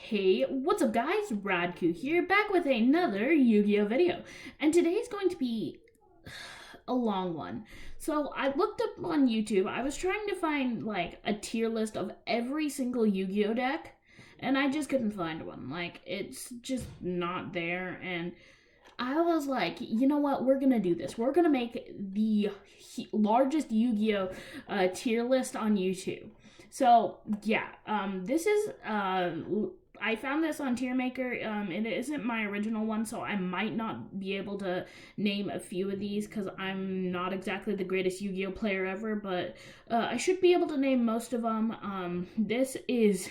Hey, what's up guys? Radku here, back with another Yu-Gi-Oh video. And today's going to be a long one. So I looked up on YouTube, I was trying to find like a tier list of every single Yu-Gi-Oh deck, and I just couldn't find one. Like, it's just not there, and I was like, you know what, we're gonna do this. We're gonna make the largest Yu-Gi-Oh tier list on YouTube. So yeah, this is I found this on Tier Maker. It isn't my original one, so I might not be able to name a few of these because I'm not exactly the greatest Yu-Gi-Oh player ever, but I should be able to name most of them. This is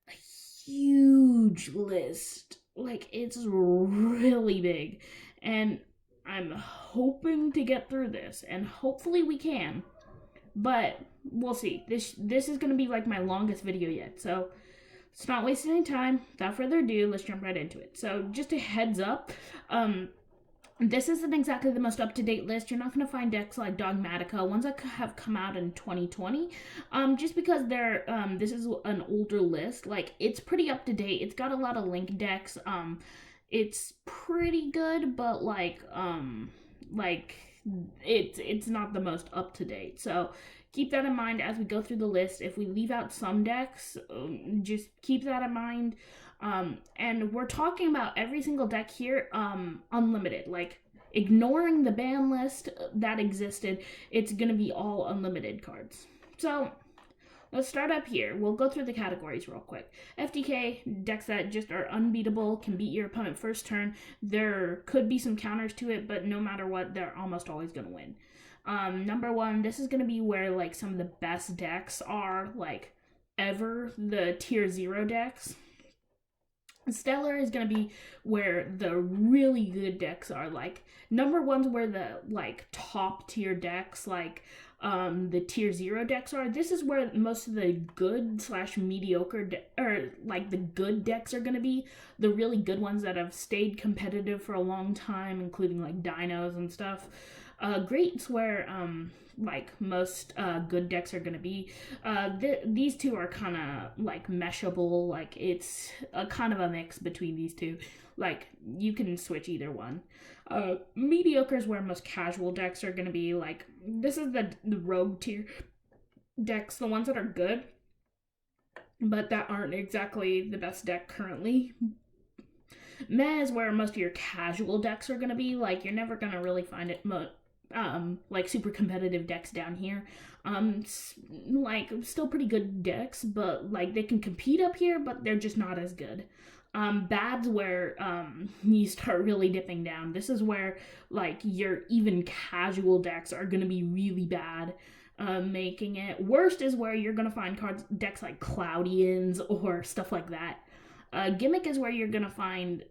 a huge list. Like, it's really big, and I'm hoping to get through this, and hopefully we can, but we'll see. This is going to be like my longest video yet, so let's not waste any time. Without further ado, let's jump right into it. So just a heads up, this isn't exactly the most up-to-date list. You're not going to find decks like Dogmatica, ones that have come out in 2020, just because they're, this is an older list. Like, it's pretty up-to-date. It's got a lot of Link decks. It's pretty good, but it's not the most up-to-date. So keep that in mind as we go through the list. If we leave out some decks, just keep that in mind. And we're talking about every single deck here, unlimited. Like, ignoring the ban list that existed, it's gonna be all unlimited cards. So let's start up here. We'll go through the categories real quick. FTK, decks that just are unbeatable, can beat your opponent first turn. There could be some counters to it, but no matter what, they're almost always gonna win. Number one, this is gonna be where like some of the best decks are, like, ever, the tier 0 decks. Stellar is going to be where the really good decks are. Like, number one's where the like top tier decks, like the tier 0 decks are. This is where most of the good / mediocre or like the good decks are going to be. The really good ones that have stayed competitive for a long time, including like dinos and stuff. Great's where like most good decks are going to be. These two are kind of like meshable. Like, it's a kind of a mix between these two. Like, you can switch either one. Mediocre is where most casual decks are going to be. Like, this is the rogue tier decks, the ones that are good, but that aren't exactly the best deck currently. Meh is where most of your casual decks are going to be. Like, you're never going to really find it like super competitive decks down here. Like, still pretty good decks, but like they can compete up here, but they're just not as good. Bad's where you start really dipping down. This is where like your even casual decks are gonna be really bad. Making it worst is where you're gonna find decks like Cloudians or stuff like that. Gimmick is where you're gonna find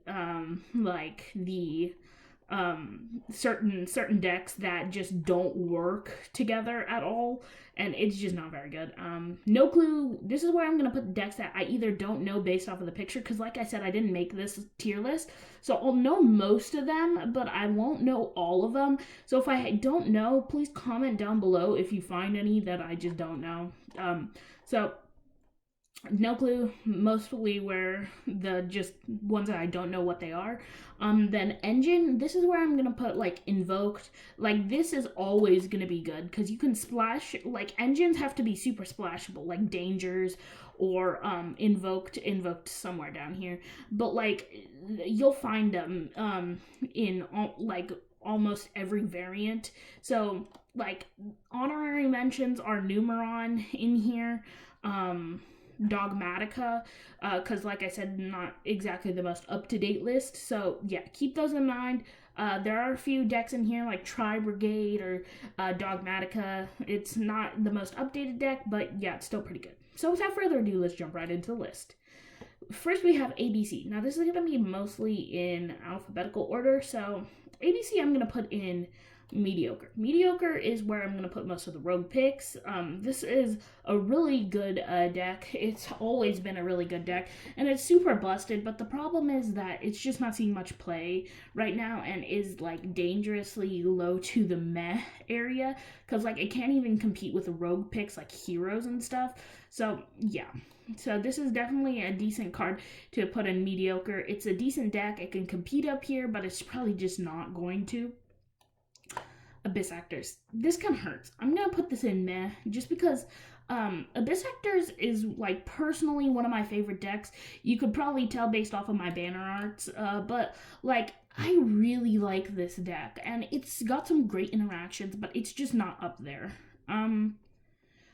like the certain decks that just don't work together at all, and it's just not very good. No clue. This is where I'm gonna put decks that I either don't know based off of the picture, because like I said, I didn't make this tier list, so I'll know most of them, but I won't know all of them. So if I don't know, please comment down below if you find any that I just don't know. So no clue, mostly where the just ones that I don't know what they are. Then engine, this is where I'm gonna put like invoked. Like, this is always gonna be good because you can splash. Like, engines have to be super splashable, like dangers or invoked somewhere down here. But like, you'll find them in like almost every variant. So like, honorary mentions are Numeron in here. Dogmatica, because like I said, not exactly the most up-to-date list, so yeah, keep those in mind. There are a few decks in here like Tri-Brigade or Dogmatica. It's not the most updated deck, but yeah, it's still pretty good. So without further ado, let's jump right into the list. First we have ABC. Now this is going to be mostly in alphabetical order, so ABC I'm going to put in mediocre. Mediocre is where I'm going to put most of the rogue picks. This is a really good deck. It's always been a really good deck, and it's super busted, but the problem is that it's just not seeing much play right now and is like dangerously low to the meh area, because like it can't even compete with the rogue picks like heroes and stuff. So yeah. So this is definitely a decent card to put in mediocre. It's a decent deck. It can compete up here, but it's probably just not going to. Abyss Actors. This kind of hurts. I'm gonna put this in meh just because Abyss Actors is like personally one of my favorite decks. You could probably tell based off of my banner arts, but like I really like this deck and it's got some great interactions, but it's just not up there.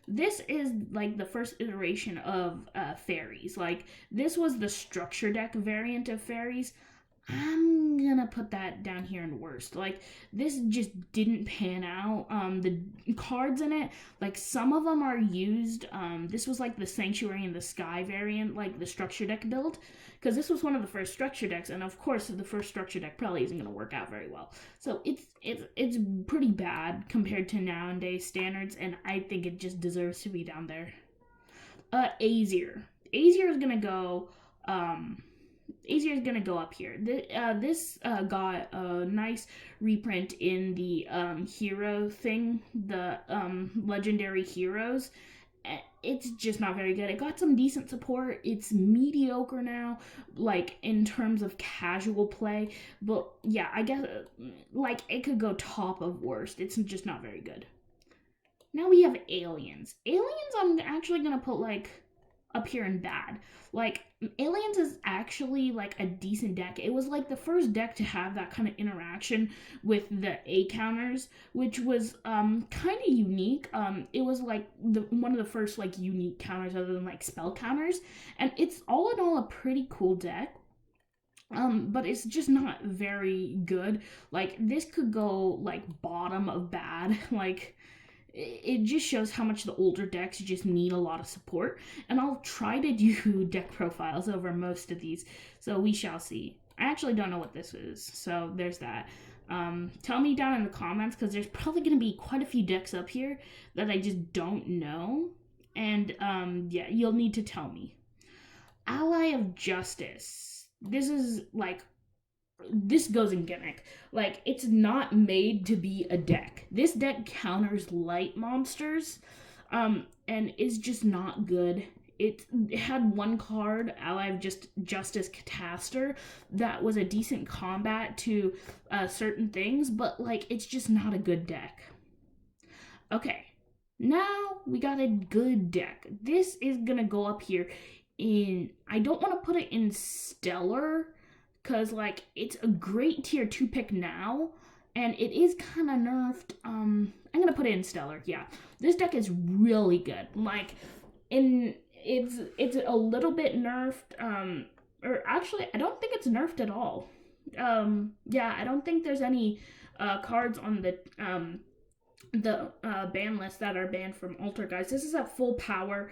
This is like the first iteration of fairies. Like this was the structure deck variant of fairies. I'm gonna put that down here in worst. Like, this just didn't pan out. The cards in it, like, some of them are used. This was like the Sanctuary in the Sky variant, like the structure deck build. Because this was one of the first structure decks, and of course, the first structure deck probably isn't gonna work out very well. So it's pretty bad compared to nowadays standards, and I think it just deserves to be down there. Azier. Azier is gonna go, Azier is going to go up here. This got a nice reprint in the hero thing, the legendary heroes. It's just not very good. It got some decent support. It's mediocre now, like, in terms of casual play. But, yeah, I guess, like, it could go top of worst. It's just not very good. Now we have Aliens. Aliens I'm actually going to put, like, up here in bad. Like, Aliens is actually like a decent deck. It was like the first deck to have that kind of interaction with the A counters, which was kind of unique. It was like one of the first like unique counters other than like spell counters, and it's all in all a pretty cool deck. But it's just not very good. Like, this could go like bottom of bad. Like, it just shows how much the older decks just need a lot of support, and I'll try to do deck profiles over most of these, so we shall see. I actually don't know what this is, so there's that. Tell me down in the comments, because there's probably going to be quite a few decks up here that I just don't know, and yeah, you'll need to tell me. Ally of Justice. This is like, this goes in gimmick. Like, it's not made to be a deck. This deck counters light monsters, and is just not good. It had one card, Ally of Justice Cataster, that was a decent combat to certain things, but like, it's just not a good deck. Okay, now we got a good deck. This is gonna go up here in, I don't want to put it in Stellar, because, like, it's a great tier 2 pick now, and it is kind of nerfed. I'm going to put it in Stellar, yeah. This deck is really good. Like, it's a little bit nerfed, or actually, I don't think it's nerfed at all. Yeah, I don't think there's any cards on the ban list that are banned from Alter, guys. This is at full power.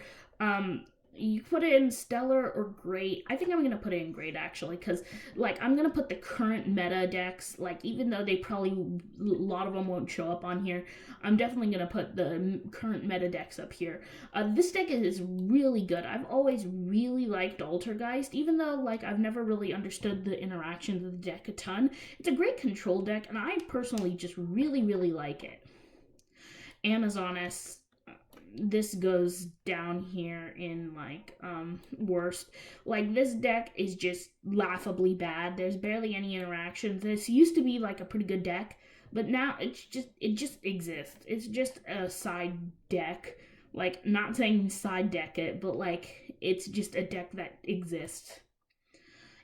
You put it in Stellar or Great. I think I'm going to put it in Great, actually, because, like, I'm going to put the current meta decks, like, even though they probably, a lot of them won't show up on here, I'm definitely going to put the current meta decks up here. This deck is really good. I've always really liked Altergeist, even though, like, I've never really understood the interactions of the deck a ton. It's a great control deck, and I personally just really, really like it. Amazoness. This goes down here in, like, worst. Like, this deck is just laughably bad. There's barely any interactions. This used to be, like, a pretty good deck, but now it just exists. It's just a side deck. Like, not saying side deck it, but, like, it's just a deck that exists.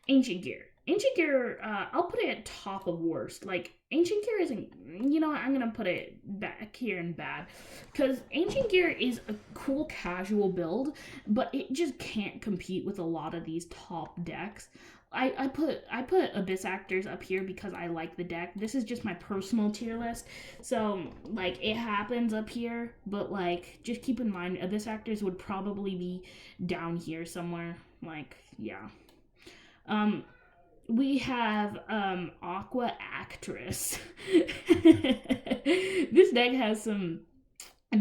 Ancient Gear. Ancient Gear, I'll put it at top of worst. Like, Ancient Gear isn't, you know what, I'm going to put it back here in bad. Because Ancient Gear is a cool casual build, but it just can't compete with a lot of these top decks. I put Abyss Actors up here because I like the deck. This is just my personal tier list. So, like, it happens up here, but, like, just keep in mind, Abyss Actors would probably be down here somewhere. Like, yeah. we have Aqua Actress. This deck has some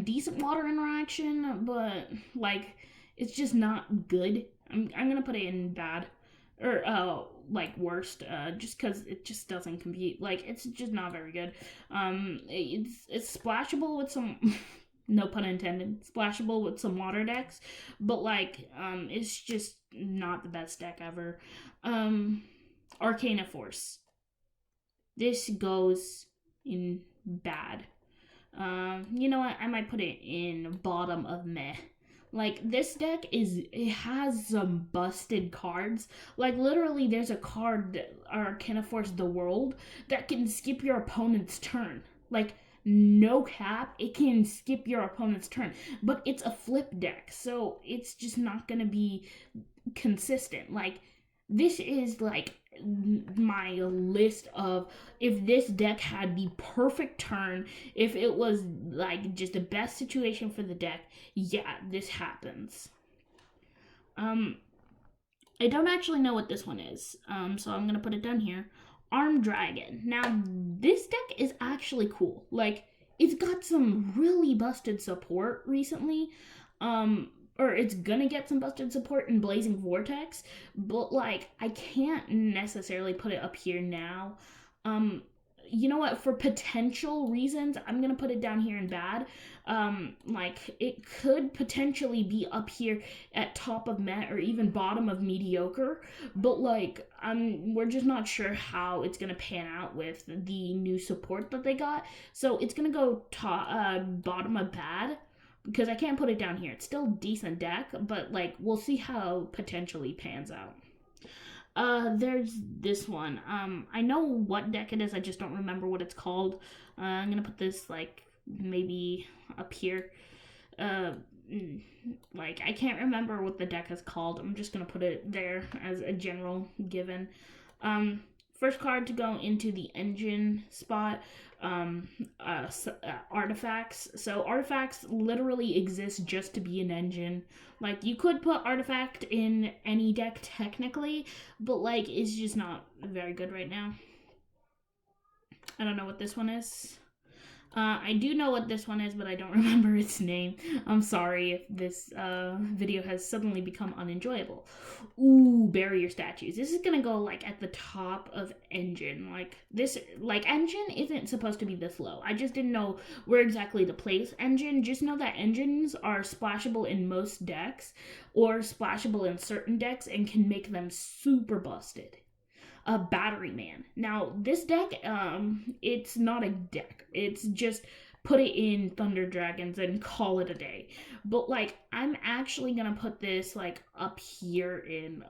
decent water interaction, but like it's just not good. I'm gonna put it in bad or like worst, just because it just doesn't compete. Like it's just not very good. It's splashable with some no pun intended, splashable with some water decks, but like it's just not the best deck ever. Arcana Force. This goes in bad. You know what? I might put it in bottom of meh. Like this deck it has some busted cards. Like literally, there's a card that Arcana Force the World that can skip your opponent's turn. Like no cap, it can skip your opponent's turn. But it's a flip deck, so it's just not gonna be consistent. Like this is like my list of if this deck had the perfect turn, if it was like just the best situation for the deck, yeah, this happens. I don't actually know what this one is, so I'm gonna put it down here. Armed Dragon. Now this deck is actually cool. Like it's got some really busted support recently. Or it's gonna get some busted support in Blazing Vortex, but like I can't necessarily put it up here now. You know what? For potential reasons, I'm gonna put it down here in bad. Like it could potentially be up here at top of meh or even bottom of mediocre, but like we're just not sure how it's gonna pan out with the new support that they got. So it's gonna go bottom of bad because I can't put it down here. It's still a decent deck, but like we'll see how potentially pans out. There's this one. I know what deck it is. I just don't remember what it's called. I'm gonna put this like maybe up here. Like I can't remember what the deck is called. I'm just gonna put it there as a general given. First card to go into the engine spot, artifacts. So artifacts literally exist just to be an engine. Like you could put artifact in any deck technically, but like it's just not very good right now. I don't know what this one is. I do know what this one is, but I don't remember its name. I'm sorry if this video has suddenly become unenjoyable. Ooh, barrier statues. This is gonna go like at the top of engine. Like this, like engine isn't supposed to be this low. I just didn't know where exactly to place engine. Just know that engines are splashable in most decks or splashable in certain decks and can make them super busted. A Battery Man. Now, this deck, it's not a deck. It's just put it in Thunder Dragons and call it a day. But like, I'm actually gonna put this like up here in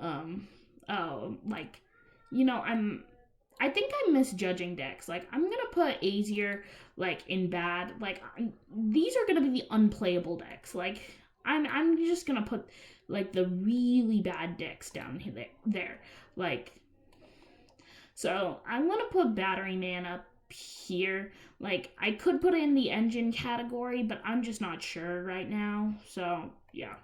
like, you know, I think I'm misjudging decks. Like, I'm gonna put Azier like in bad. Like, these are gonna be the unplayable decks. Like, I'm just gonna put like the really bad decks down there. Like. So I'm gonna put Battery Man up here. Like I could put it in the engine category, but I'm just not sure right now. So yeah.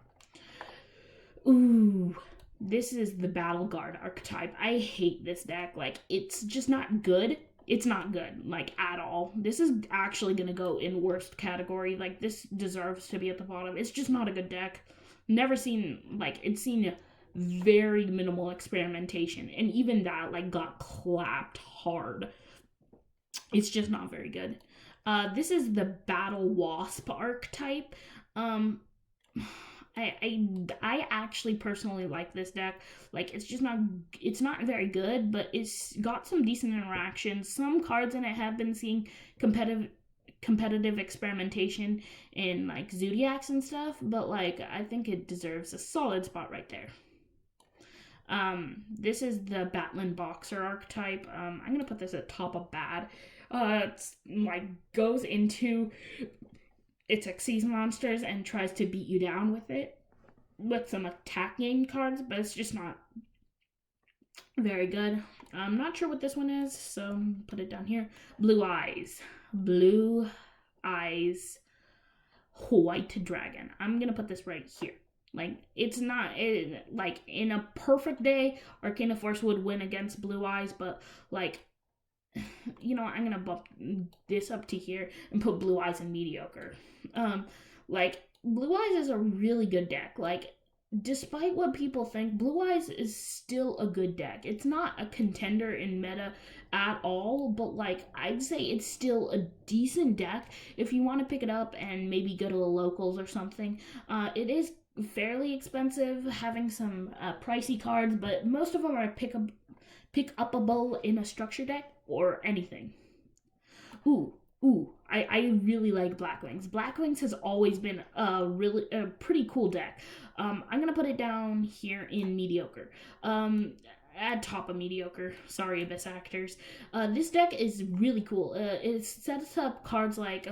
Ooh, this is the Battle Guard archetype. I hate this deck. Like it's just not good. It's not good, like at all. This is actually gonna go in worst category. Like this deserves to be at the bottom. It's just not a good deck. Never seen like it's seen very minimal experimentation, and even that like got clapped hard. It's just not very good. This is the Battle Wasp archetype. I actually personally like this deck. Like it's not very good, but it's got some decent interactions. Some cards in it have been seeing competitive experimentation in like Zodiacs and stuff, but like I think it deserves a solid spot right there. This is the Battling Boxer archetype. I'm gonna put this at top of bad. It's like goes into its Xyz monsters and tries to beat you down with it with some attacking cards, but it's just not very good. I'm not sure what this one is, so put it down here. Blue Eyes, White Dragon. I'm gonna put this right here. Like, it's not, like, in a perfect day, Arcana Force would win against Blue Eyes, but, like, I'm gonna bump this up to here and put Blue Eyes in mediocre. Like, Blue Eyes is a really good deck. Like, despite what people think, Blue Eyes is still a good deck. It's not a contender in meta at all, but like I'd say it's still a decent deck if you want to pick it up and maybe go to the locals or something. It is fairly expensive, having some pricey cards, but most of them are pick upable in a structure deck or anything. I really like Blackwings. Blackwings has always been a pretty cool deck. I'm gonna put it down here in mediocre. At top of mediocre. Sorry, Abyss Actors. This deck is really cool. It sets up cards like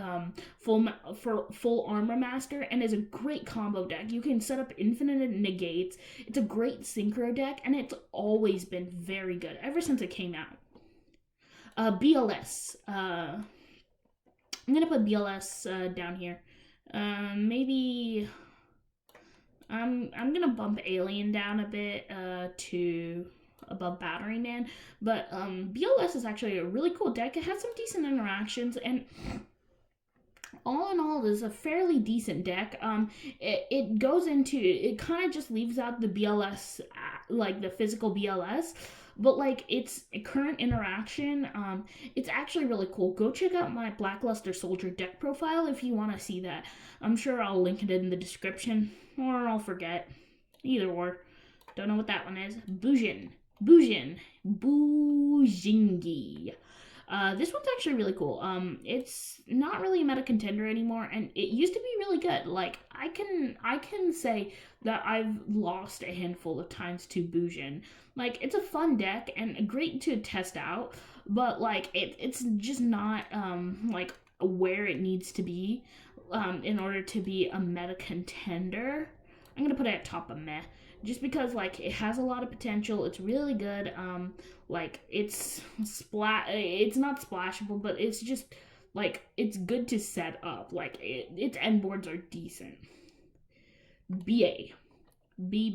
full Armor Master and is a great combo deck. You can set up infinite negates. It's a great synchro deck, and it's always been very good ever since it came out. BLS. I'm gonna put BLS down here. Maybe I'm gonna bump Alien down a bit to above Battery Man, but BLS is actually a really cool deck. It has some decent interactions, and all in all, is a fairly decent deck. It goes into, it kind of just leaves out the BLS, like the physical BLS, but like its current interaction, it's actually really cool. Go check out my Blackluster Soldier deck profile if you want to see that. I'm sure I'll link it in the description, or I'll forget. Either or. Don't know what that one is. Bujingi. This one's actually really cool. It's not really a meta contender anymore, and it used to be really good. Like, I can say that I've lost a handful of times to Bujin. Like, it's a fun deck and great to test out, but like it's just not like where it needs to be in order to be a meta contender. I'm gonna put it at top of meh. Just because, like, it has a lot of potential. It's really good. Like, it's not splashable, but it's just, like, it's good to set up. Like, its end boards are decent. BA. BA.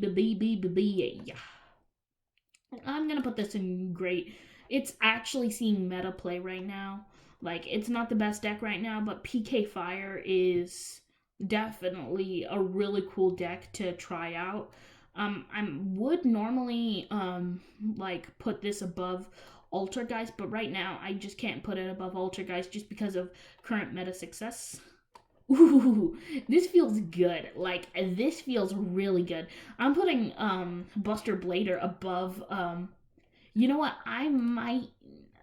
I'm gonna put this in great. It's actually seeing meta play right now. Like, it's not the best deck right now, but PK Fire is definitely a really cool deck to try out. I would normally, like, put this above Altergeist, but right now I just can't put it above Altergeist just because of current meta success. Ooh, this feels good. Like, this feels really good. I'm putting, Buster Blader above, you know what, I might,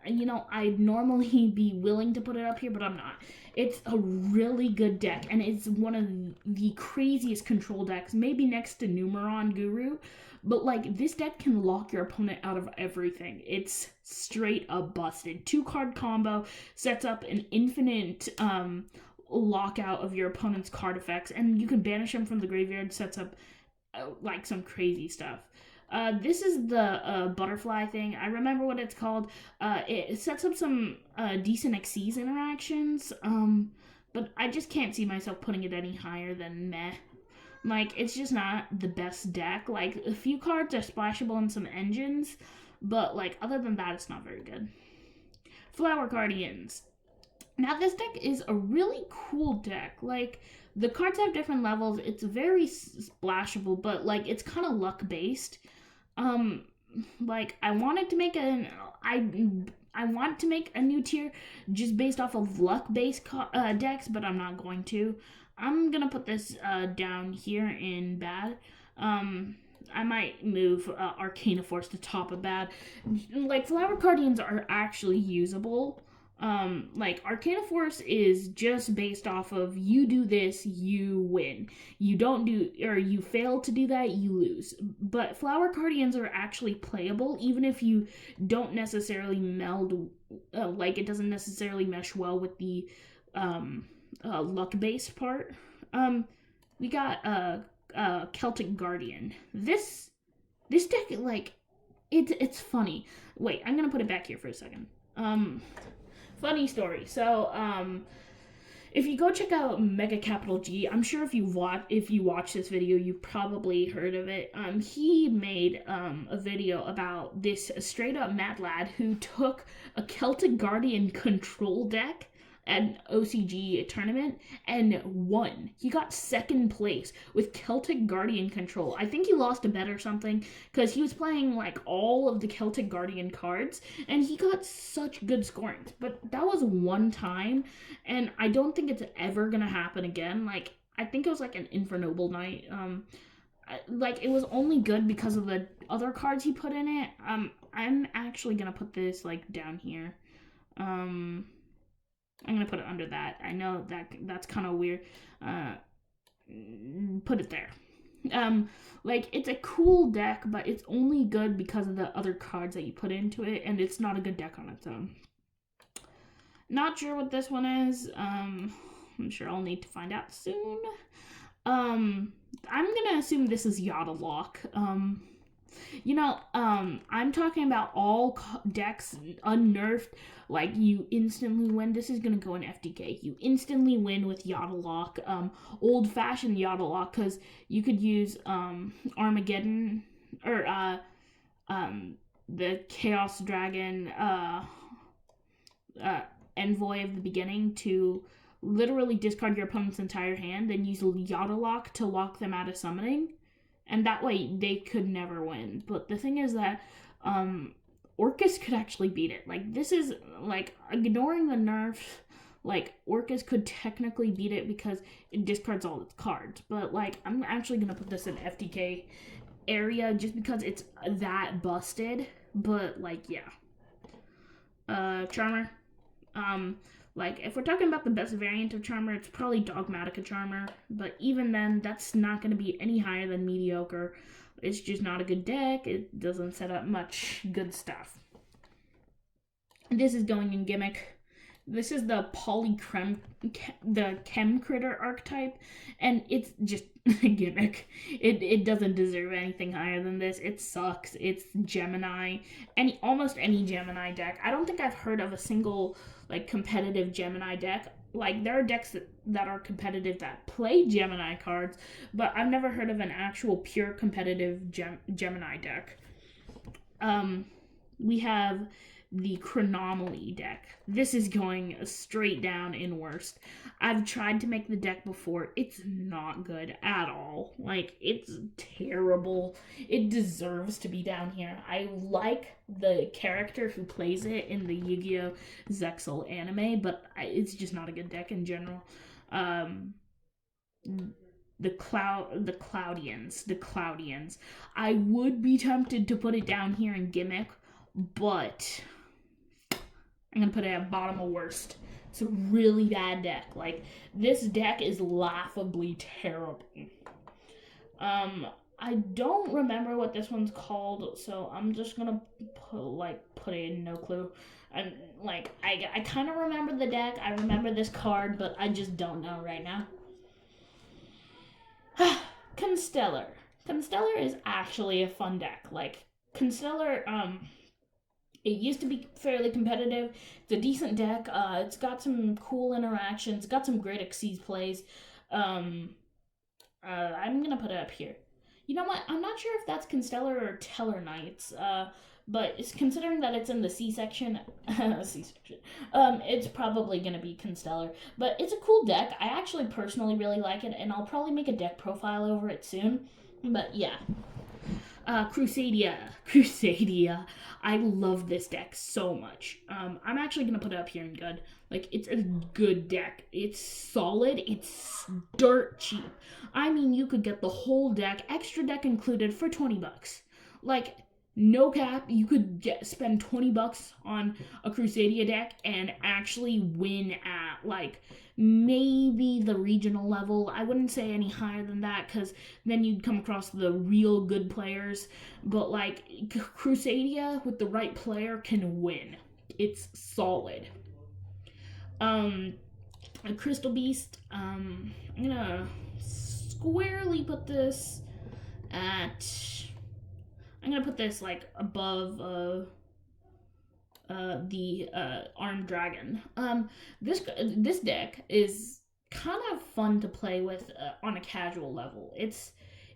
I'd normally be willing to put it up here, but I'm not. It's a really good deck, and it's one of the craziest control decks, maybe next to Numeron Guru, but, like, this deck can lock your opponent out of everything. It's straight up busted. 2-card combo sets up an infinite, lockout of your opponent's card effects, and you can banish them from the graveyard, sets up, like, some crazy stuff. This is the butterfly thing. I remember what it's called. It sets up some decent Xyz interactions, but I just can't see myself putting it any higher than meh. Like, it's just not the best deck. Like, a few cards are splashable in some engines, but, like, other than that, it's not very good. Flower Guardians. Now, this deck is a really cool deck. Like, the cards have different levels. It's very splashable, but, like, it's kind of luck-based. Like, I want to make a new tier just based off of luck-based decks, but I'm not going to. I'm gonna put this down here in bad. I might move Arcana Force to top of bad. Like, Flower Guardians are actually usable. Like, Arcana Force is just based off of you do this, you win. You don't do, or you fail to do that, you lose. But Flower Guardians are actually playable, even if you don't necessarily meld, like, it doesn't necessarily mesh well with the, luck-based part. We got, Celtic Guardian. This deck, like, it's funny. Wait, I'm gonna put it back here for a second. Funny story. So, if you go check out Mega Capital G, I'm sure if you watch this video, you've probably heard of it. He made a video about this straight up mad lad who took a Celtic Guardian control deck at an OCG tournament and won. He got second place with Celtic Guardian control. I think he lost a bet or something because he was playing like all of the Celtic Guardian cards and he got such good scoring. But that was one time and I don't think it's ever gonna happen again. Like I think it was like an Infernoble night. Like it was only good because of the other cards he put in it. I'm actually gonna put this like down here. I'm gonna put it under that. I know that's kind of weird. Put it there. Like it's a cool deck, but it's only good because of the other cards that you put into it, and it's not a good deck on its own. Not sure what this one is. I'm sure I'll need to find out soon. I'm gonna assume this is YuGiOh. I'm talking about all decks unnerfed, like you instantly win. This is gonna go in FDK. You instantly win with YuGiOh, old-fashioned YuGiOh, because you could use Armageddon or the Chaos Dragon Envoy of the beginning to literally discard your opponent's entire hand and use YuGiOh to lock them out of summoning. And that way, they could never win. But the thing is that Orcus could actually beat it. Like, this is, like, ignoring the nerfs, like, Orcus could technically beat it because it discards all its cards. But, like, I'm actually going to put this in FDK area just because it's that busted. But, like, yeah. Charmer. Like, if we're talking about the best variant of Charmer, it's probably Dogmatica Charmer. But even then, that's not going to be any higher than mediocre. It's just not a good deck. It doesn't set up much good stuff. This is going in Gimmick. This is the the Chem Critter archetype. And it's just a gimmick. It doesn't deserve anything higher than this. It sucks. It's Gemini. Almost any Gemini deck. I don't think I've heard of a single like competitive Gemini deck. Like there are decks that are competitive that play Gemini cards, but I've never heard of an actual pure competitive Gemini deck. We have the Chronomaly deck. This is going straight down in worst. I've tried to make the deck before. It's not good at all. Like, it's terrible. It deserves to be down here. I like the character who plays it in the YuGiOh Zexal anime, but it's just not a good deck in general. The Cloudians. I would be tempted to put it down here in Gimmick, but I'm going to put it at bottom of worst. It's a really bad deck. Like, this deck is laughably terrible. I don't remember what this one's called, so I'm just going to put it in no clue. And, like, I kind of remember the deck. I remember this card, but I just don't know right now. Constellar. Constellar is actually a fun deck. Like, Constellar, it used to be fairly competitive. It's a decent deck. It's got some cool interactions. It's got some great Xyz plays. I'm going to put it up here. You know what? I'm not sure if that's Constellar or Teller Knights. But it's considering that it's in the C-section. It's probably going to be Constellar. But it's a cool deck. I actually personally really like it. And I'll probably make a deck profile over it soon. But yeah. Crusadia. I love this deck so much. I'm actually going to put it up here in good. Like, it's a good deck. It's solid. It's dirt cheap. I mean, you could get the whole deck, extra deck included, for $20. Like, no cap, you could spend $20 on a Crusadia deck and actually win at, like, maybe the regional level. I wouldn't say any higher than that, because then you'd come across the real good players. But, like, Crusadia with the right player can win. It's solid. A Crystal Beast, I'm gonna squarely put this at... I'm gonna put this like above the Armed Dragon. This deck is kind of fun to play with on a casual level. It's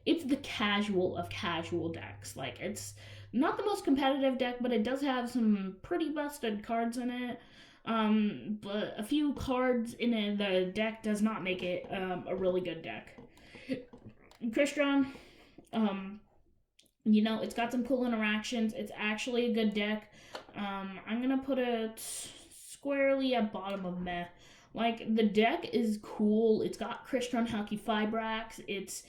the casual of casual decks. Like, it's not the most competitive deck, but it does have some pretty busted cards in it. But a few cards in the deck does not make it a really good deck. Crystron, it's got some cool interactions. It's actually a good deck. I'm gonna put it squarely at bottom of meh. Like, the deck is cool. It's got Crystron, Halky, Fibrax. It's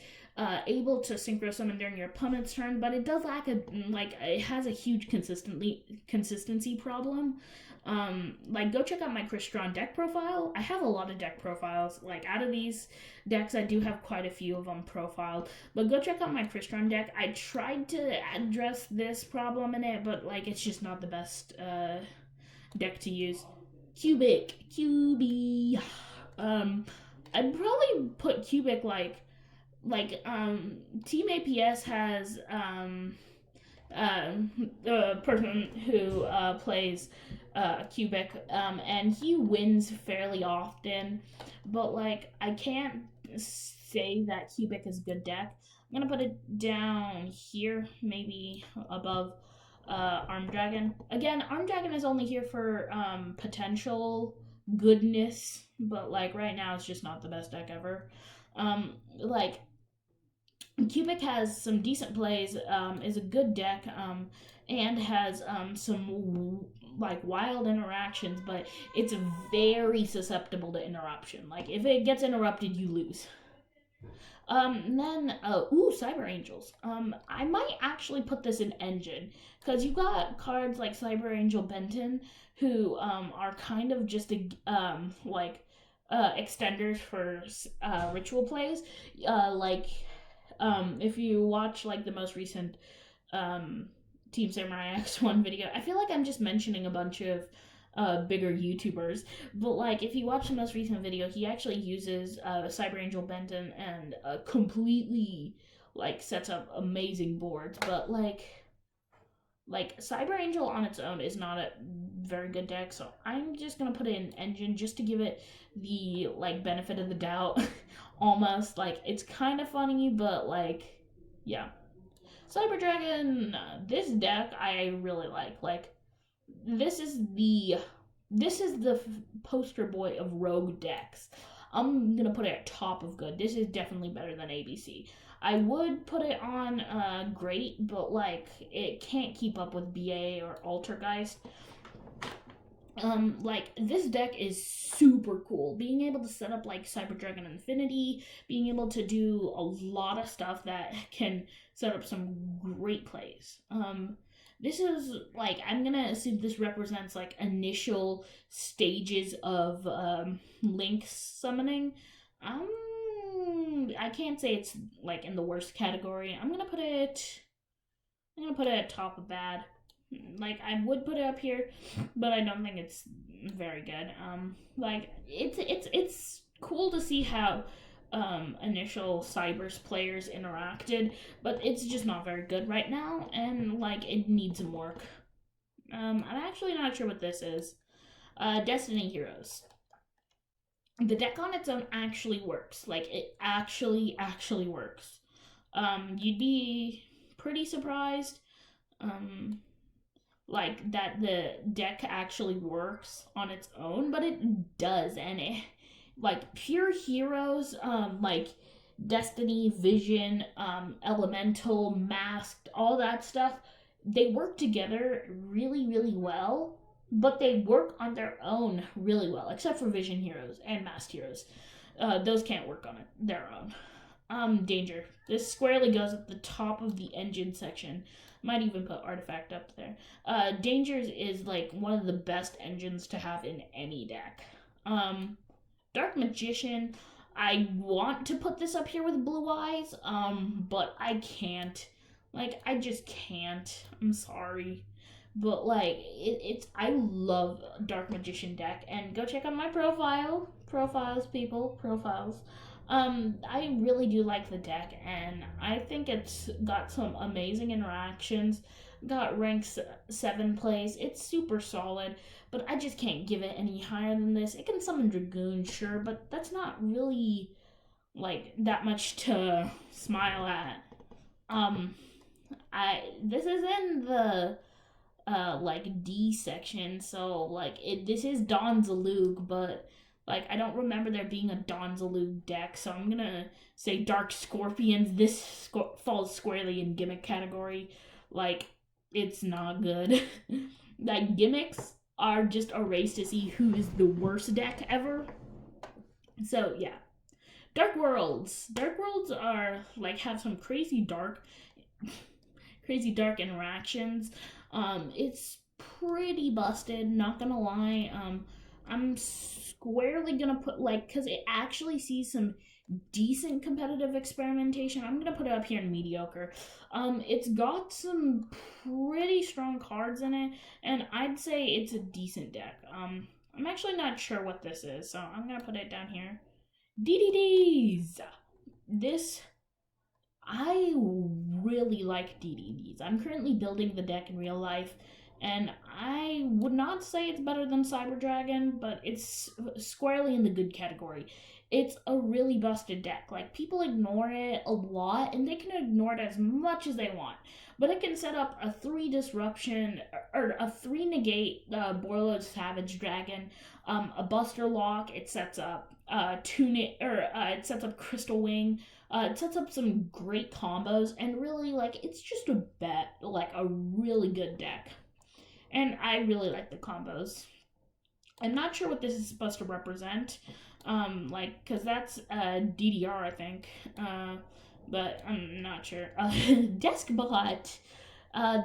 able to synchro summon during your opponent's turn, but it does lack it has a huge consistency problem. Go check out my Crystron deck profile. I have a lot of deck profiles. Like, out of these decks, I do have quite a few of them profiled. But go check out my Crystron deck. I tried to address this problem in it, but, like, it's just not the best deck to use. Cubic. QB. I'd probably put Cubic, Team APS has, a person who plays Cubic, and he wins fairly often, but, like, I can't say that Cubic is a good deck. I'm gonna put it down here, maybe above Arm Dragon. Again, Arm Dragon is only here for potential goodness, but, like, right now it's just not the best deck ever. Cubic has some decent plays, is a good deck, and has some wild interactions, but it's very susceptible to interruption. Like, if it gets interrupted, you lose. Cyber Angels. I might actually put this in Engine, because you got cards like Cyber Angel Benton, who are kind of just extenders for ritual plays. If you watch, like, the most recent Team Samurai X1 video, I feel like I'm just mentioning a bunch of bigger YouTubers, but, like, if you watch the most recent video, he actually uses Cyber Angel Benton and completely, like, sets up amazing boards, but, like Cyber Angel on its own is not a very good deck, so I'm just gonna put it in Engine just to give it the, like, benefit of the doubt. Almost. Like, it's kind of funny, but, like, yeah. Cyber Dragon, this deck I really like. Like, this is the poster boy of rogue decks. I'm gonna put it at top of good. This is definitely better than ABC. I would put it on great, but, like, it can't keep up with BA or Altergeist. This deck is super cool. Being able to set up, like, Cyber Dragon Infinity, being able to do a lot of stuff that can set up some great plays. This is, like, I'm gonna assume this represents, like, initial stages of Link summoning. I can't say it's, like, in the worst category. I'm gonna put it at top of bad. Like, I would put it up here, but I don't think it's very good. It's cool to see how initial Cybers players interacted, but it's just not very good right now, and, like, it needs some work. I'm actually not sure what this is. Destiny Heroes. The deck on its own actually works. Like, it actually works. You'd be pretty surprised, that the deck actually works on its own, but it does, and it, like, pure heroes, Destiny, Vision, Elemental, Masked, all that stuff, they work together really, really well, but they work on their own really well, except for Vision Heroes and Masked Heroes. Those can't work on their own. Danger. This squarely goes at the top of the Engine section. Might even put Artifact up there. Dangers is, like, one of the best engines to have in any deck. Dark Magician, I want to put this up here with Blue Eyes, but I can't. Like, I just can't. I'm sorry. But, like, I love Dark Magician deck, and go check out my profile. Profiles, people. Profiles. I really do like the deck, and I think it's got some amazing interactions. Got ranks 7 plays. It's super solid, but I just can't give it any higher than this. It can summon Dragoon, sure, but that's not really like that much to smile at. Um, I this is in the like D section, so like this is Don Zalug, but like I don't remember there being a Don Zalug deck, so I'm gonna say Dark Scorpions. This falls squarely in gimmick category. Like it's not good. Like gimmicks are just a race to see who is the worst deck ever. So yeah. Dark Worlds. Dark Worlds are like have some crazy dark interactions. It's pretty busted, not gonna lie. I'm squarely gonna put like because it actually sees some decent competitive experimentation. I'm gonna put it up here in mediocre. It's got some pretty strong cards in it, and I'd say it's a decent deck. I'm actually not sure what this is, so I'm gonna put it down here. DDDs. This I really like DDDs. I'm currently building the deck in real life, and I would not say it's better than Cyber Dragon, but it's squarely in the good category. It's a really busted deck. Like, people ignore it a lot, and they can ignore it as much as they want. But it can set up a 3 disruption, or a 3 negate Borlo's Savage Dragon, a Buster Lock. It sets up it sets up Crystal Wing. It sets up some great combos, and really, like, it's just a really good deck. And I really like the combos. I'm not sure what this is supposed to represent, because that's DDR, I think, but I'm not sure. Deskbot,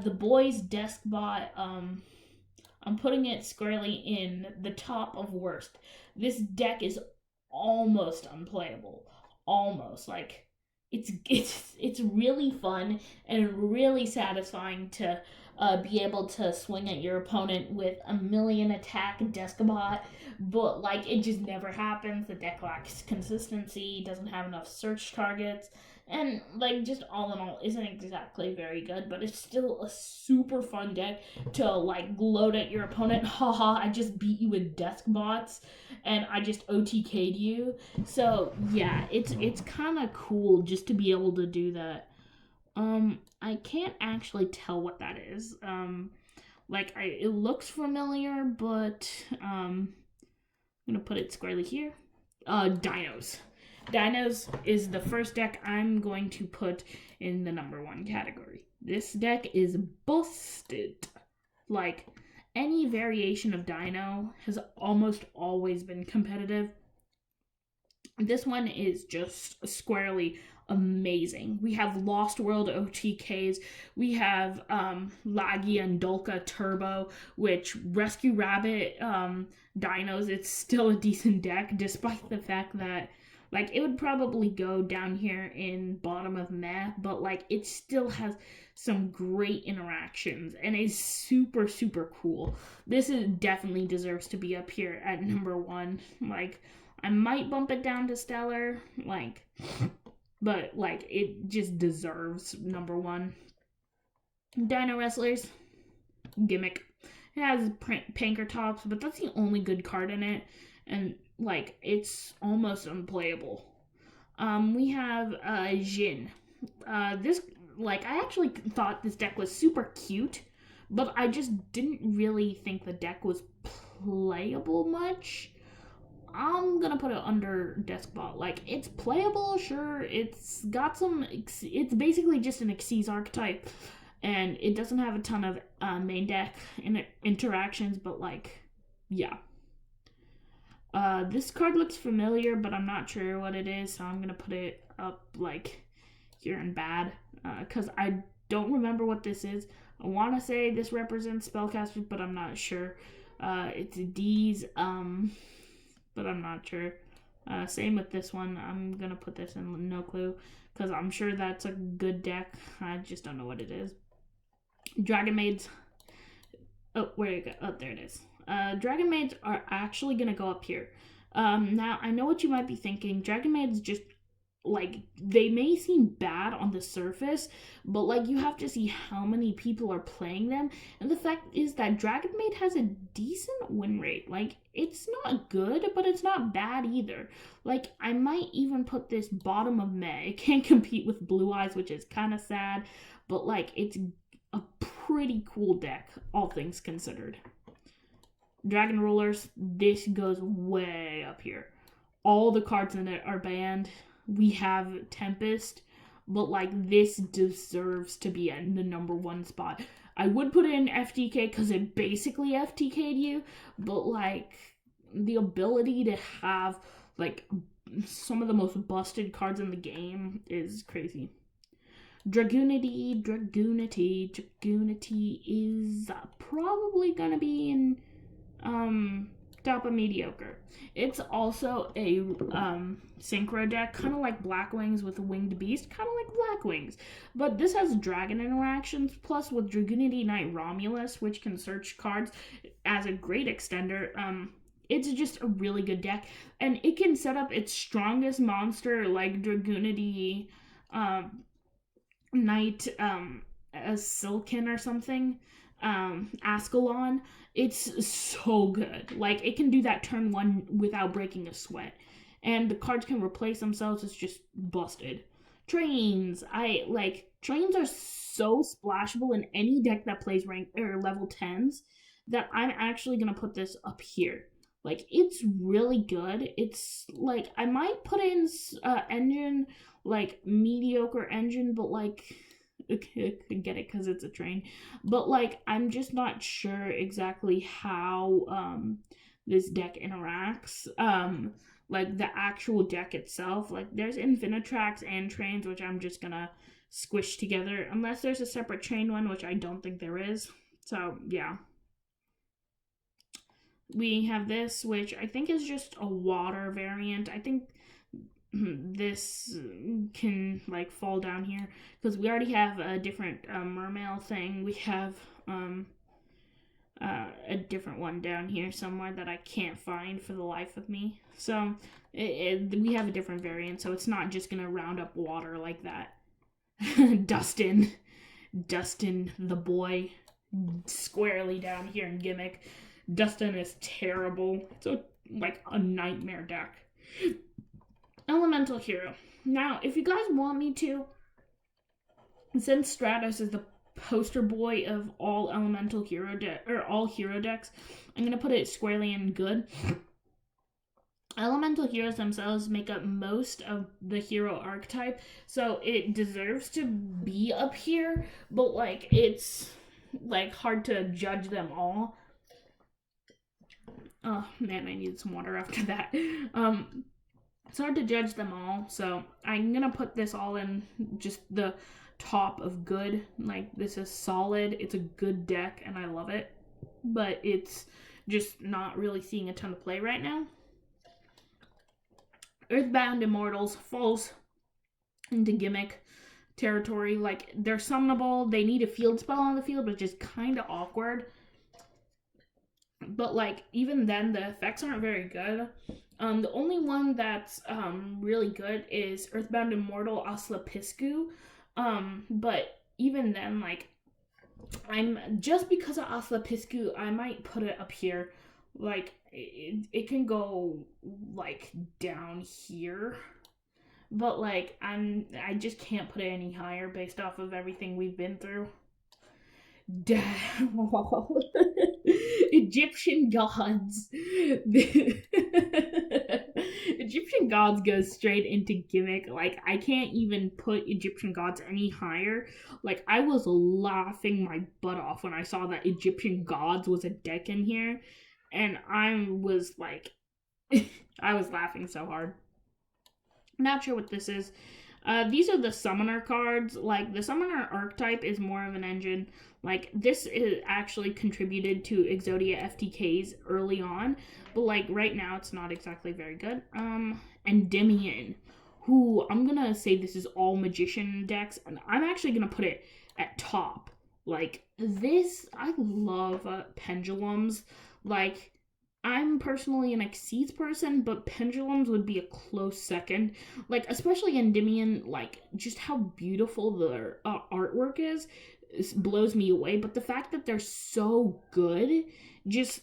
the boys' Deskbot, I'm putting it squarely in the top of worst. This deck is almost unplayable. Almost. Like, it's really fun and really satisfying to be able to swing at your opponent with a million attack Deskbot, but like it just never happens. The deck lacks consistency, doesn't have enough search targets, and like just all in all isn't exactly very good, but it's still a super fun deck to like gloat at your opponent. Haha, I just beat you with Deskbots and I just OTK'd you. So yeah, it's kind of cool just to be able to do that. I can't actually tell what that is. It looks familiar, but I'm gonna put it squarely here. Dinos. Dinos is the first deck I'm going to put in the number 1 category. This deck is busted. Like, any variation of Dino has almost always been competitive. This one is just squarely amazing. We have Lost World OTKs. We have Laggy and Dolka Turbo, which Rescue Rabbit Dinos, it's still a decent deck, despite the fact that like it would probably go down here in bottom of meh, but like it still has some great interactions and is super, super cool. This is definitely deserves to be up here at number 1. Like, I might bump it down to Stellar, but like it just deserves number 1. Dino Wrestlers, gimmick. It has Pankratops, but that's the only good card in it, and like it's almost unplayable. We have Jin. This, like, I actually thought this deck was super cute, but I just didn't really think the deck was playable much. I'm gonna put it under Deskbot. Like, it's playable, sure. It's got some. It's basically just an Xyz archetype, and it doesn't have a ton of main deck interactions. But like, yeah. This card looks familiar, but I'm not sure what it is, so I'm gonna put it up like here in bad, because I don't remember what this is. I want to say this represents spellcasters, but I'm not sure. It's D's, but I'm not sure. Same with this one. I'm gonna put this in no clue, because I'm sure that's a good deck. I just don't know what it is. Dragon Maids. Oh, where you go? Oh, there it is. Dragon Maids are actually gonna go up here. Now, I know what you might be thinking. Dragon Maids just like, they may seem bad on the surface, but like, you have to see how many people are playing them. And the fact is that Dragon Maid has a decent win rate. Like, it's not good, but it's not bad either. Like, I might even put this bottom of May. It can't compete with Blue Eyes, which is kind of sad, but like, it's a pretty cool deck, all things considered. Dragon Rulers, this goes way up here. All the cards in it are banned. We have Tempest, but like, this deserves to be in the number 1 spot. I would put it in FTK because it basically FTK'd you, but like, the ability to have like some of the most busted cards in the game is crazy. Dragoonity is probably gonna be in top of mediocre. It's also a synchro deck, kind of like Black Wings with a Winged Beast, kind of like Black Wings. But this has dragon interactions, plus with Dragoonity Knight Romulus, which can search cards as a great extender. It's just a really good deck, and it can set up its strongest monster like Dragoonity Knight Silken or something, Ascalon. It's so good. Like, it can do that turn 1 without breaking a sweat, and the cards can replace themselves. It's just busted. Trains are so splashable in any deck that plays rank or level 10s that I'm actually gonna put this up here. Like, it's really good. It's like, I might put in engine, like mediocre engine, but like, okay, I get it because it's a train, but like, I'm just not sure exactly how this deck interacts. Like, the actual deck itself, like, there's Infinitrax and trains, which I'm just gonna squish together unless there's a separate train one, which I don't think there is. So yeah, we have this, which I think is just a water variant. I think this can like fall down here because we already have a different mermail thing. We have a different one down here somewhere that I can't find for the life of me. So we have a different variant, so it's not just gonna round up water like that. Dustin the boy, squarely down here in Gimmick. Dustin is terrible. It's like a nightmare deck. Elemental Hero. Now, if you guys want me to, since Stratos is the poster boy of all Elemental Hero all hero decks, I'm gonna put it squarely in good. Elemental heroes themselves make up most of the hero archetype, so it deserves to be up here, but like, it's like hard to judge them all. Oh man, I needed some water after that. It's hard to judge them all, so I'm gonna put this all in just the top of good. Like, this is solid. It's a good deck, and I love it, but it's just not really seeing a ton of play right now. Earthbound Immortals falls into Gimmick territory. Like, they're summonable. They need a field spell on the field, which is kind of awkward. But like, even then, the effects aren't very good. The only one that's really good is Earthbound Immortal Asclepiscu. But even then, like, I'm just because of Asclepiscu, I might put it up here. Like, it can go like down here, but like, I just can't put it any higher based off of everything we've been through. Egyptian gods. Egyptian gods goes straight into Gimmick. Like, I can't even put Egyptian gods any higher. Like, I was laughing my butt off when I saw that Egyptian gods was a deck in here, and I was like, I was laughing so hard. Not sure what this is. These are the summoner cards. Like, the summoner archetype is more of an engine. Like, this is actually contributed to Exodia FTKs early on, but like, right now it's not exactly very good. Endymion, who I'm gonna say this is all magician decks, and I'm actually gonna put it at top. Like, this, I love pendulums. Like, I'm personally an Exceeds person, but Pendulums would be a close second. Like, especially Endymion, like, just how beautiful their artwork is blows me away. But the fact that they're so good, just,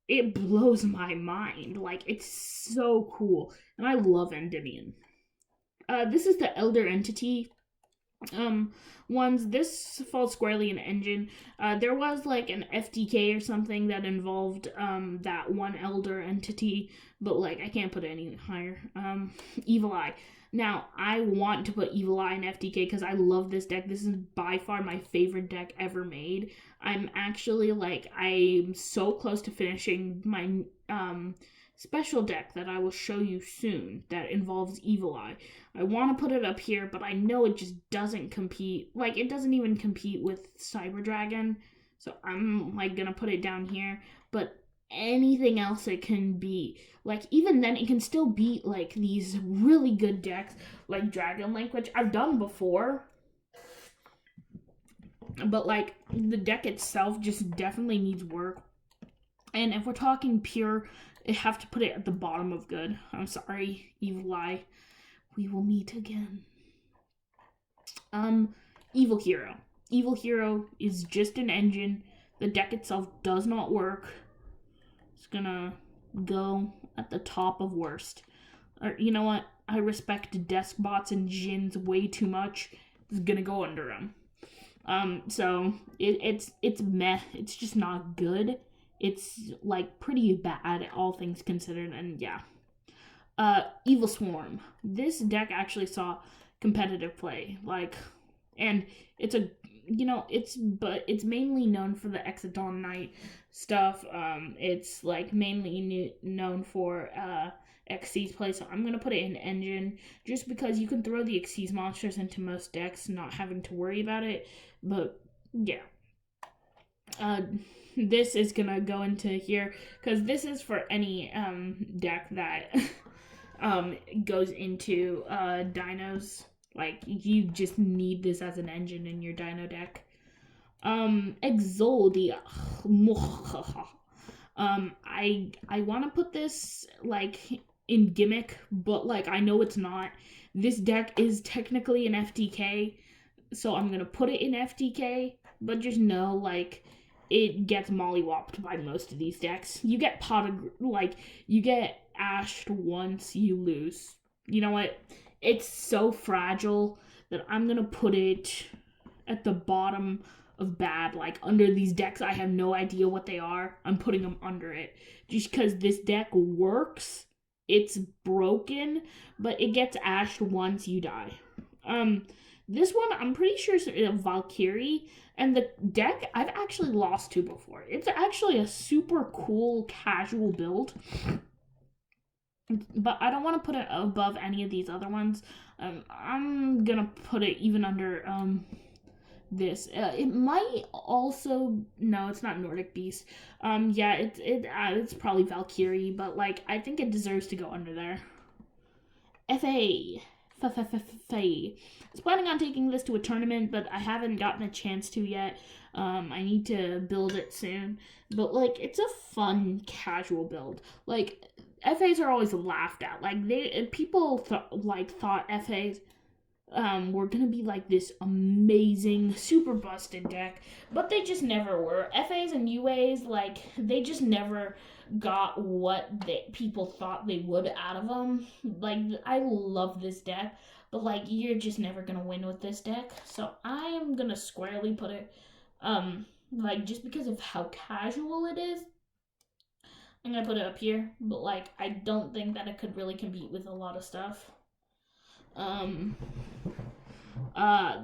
it blows my mind. Like, it's so cool. And I love Endymion. This is the Elder Entity ones. This falls squarely in Engine. There was like an FTK or something that involved that one Elder Entity, but like I can't put it any higher. Evil Eye. Now I want to put Evil Eye in FTK because I love this deck. This is by far my favorite deck ever made. I'm actually like, I'm so close to finishing my special deck that I will show you soon that involves Evil Eye. I want to put it up here, but I know it just doesn't compete. Like, it doesn't even compete with Cyber Dragon. So I'm, like, gonna put it down here. But anything else it can beat. Like, even then, it can still beat, like, these really good decks, like Dragon Link, which I've done before. But, like, the deck itself just definitely needs work. And if we're talking pure, I have to put it at the bottom of good. I'm sorry, Evil Eye. We will meet again. Evil Hero. Evil Hero is just an engine. The deck itself does not work. It's gonna go at the top of worst. Or, you know what? I respect desk bots and Jins way too much. It's gonna go under them. So it's meh. It's just not good. It's like pretty bad, all things considered, and yeah. Evil Swarm. This deck actually saw competitive play, like, and it's a, you know, it's mainly known for the Exodon Knight stuff. It's like mainly known for Xyz play, so I'm gonna put it in Engine just because you can throw the Xyz monsters into most decks, not having to worry about it. But yeah. This is gonna go into here because this is for any deck that goes into dinos. Like, you just need this as an engine in your dino deck. Exodia. I want to put this like in Gimmick, but like I know it's not. This deck is technically an FTK, so I'm gonna put it in FTK, but just know like it gets mollywopped by most of these decks. You get you get ashed once, you lose. You know what? It's so fragile that I'm gonna put it at the bottom of bad. Like, under these decks, I have no idea what they are. I'm putting them under it. Just because this deck works, it's broken, but it gets ashed once, you die. This one, I'm pretty sure is a Valkyrie, and the deck I've actually lost to before. It's actually a super cool casual build, but I don't want to put it above any of these other ones. I'm gonna put it even under this. It might also, no, it's not Nordic Beast. Yeah, it's probably Valkyrie, but like I think it deserves to go under there. FA. I was planning on taking this to a tournament, but I haven't gotten a chance to yet. I need to build it soon. But like, it's a fun casual build. Like, FAs are always laughed at. Like, people thought FAs were gonna be like this amazing, super busted deck, but they just never were. FAs and UAs, like, they just never got what people thought they would out of them. Like, I love this deck, but like, you're just never gonna win with this deck. So I am gonna squarely put it, like, just because of how casual it is, I'm gonna put it up here. But like, I don't think that it could really compete with a lot of stuff.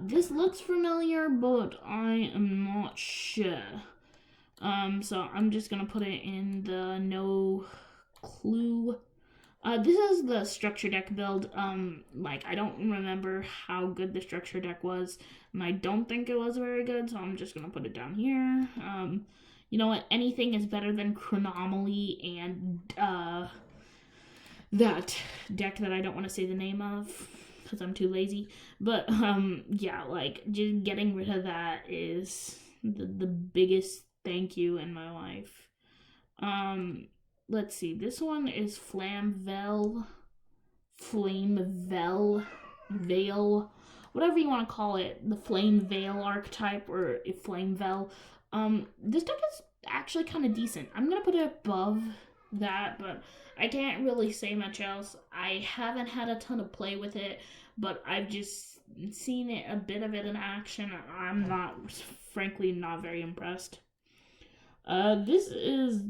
This looks familiar, but I am not sure. So I'm just gonna put it in the no clue. This is the structure deck build. Like, I don't remember how good the structure deck was, and I don't think it was very good, so I'm just gonna put it down here. You know what? Anything is better than Chronomaly and, that deck that I don't want to say the name of because I'm too lazy. But, yeah, like, just getting rid of that is the biggest thank you in my life. let's see. This one is Flamevel, Veil, whatever you want to call it. The Flame Veil archetype or Flamevel. This deck is actually kind of decent. I'm gonna put it above that, but I can't really say much else. I haven't had a ton of play with it, but I've just seen it, a bit of it in action. I'm not, frankly, not very impressed. This is,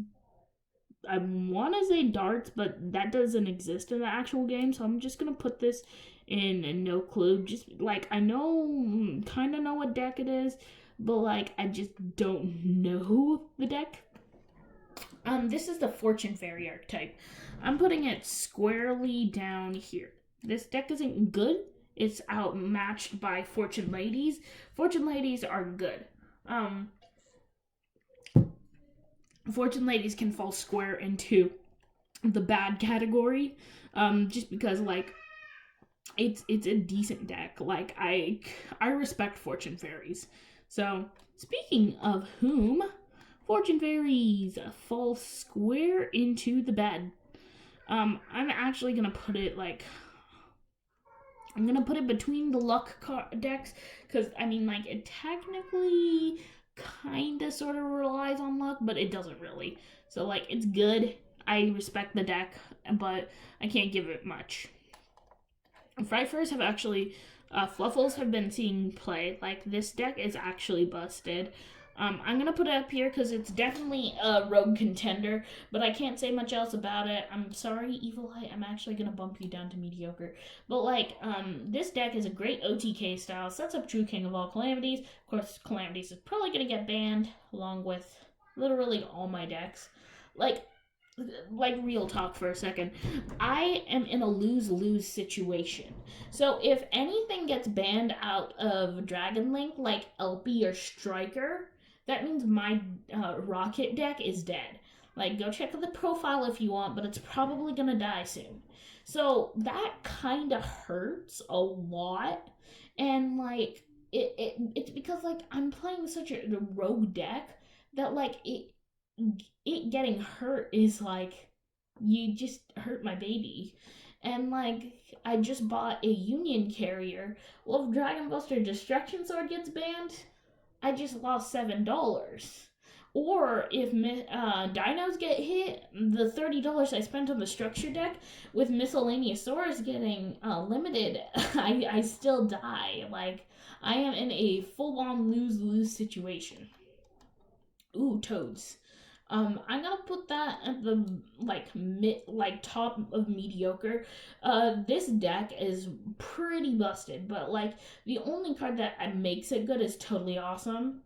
I want to say darts, but that doesn't exist in the actual game, so I'm just gonna put this in no clue. Just like I know, kind of know what deck it is, but like I just don't know the deck. This is the Fortune Fairy archetype. I'm putting it squarely down here. This deck isn't good. It's outmatched by Fortune Ladies. Fortune Ladies are good. Fortune Ladies can fall square into the bad category, just because like it's a decent deck. Like I respect Fortune Fairies. So speaking of whom, Fortune Fairies fall square into the bed. I'm actually gonna put it like, I'm gonna put it between the luck decks, because I mean, like, it technically kinda sorta relies on luck, but it doesn't really. So like, it's good. I respect the deck, but I can't give it much. Frifers have actually, Fluffles have been seeing play. Like, this deck is actually busted. I'm gonna put it up here because it's definitely a rogue contender, but I can't say much else about it. I'm sorry, Evil Eye, I'm actually gonna bump you down to mediocre. But like, this deck is a great OTK style, sets up True King of all Calamities. Of course, Calamities is probably gonna get banned, along with literally all my decks. Like real talk for a second. I am in a lose-lose situation. So if anything gets banned out of Dragon Link, like LP or Striker, that means my Rocket deck is dead. Like, go check the profile if you want, but it's probably gonna die soon. So that kind of hurts a lot. And like, it's because like I'm playing such a rogue deck that like it getting hurt is like, you just hurt my baby. And like, I just bought a Union Carrier. Well, if Dragon Buster Destruction Sword gets banned, I just lost $7. Or if dinos get hit, the $30 I spent on the structure deck with Miscellaneous Swords getting limited, I still die. Like, I am in a full-on lose-lose situation. Ooh, Toads. I'm gonna put that at the top of mediocre. This deck is pretty busted, but like the only card that makes it good is Totally Awesome,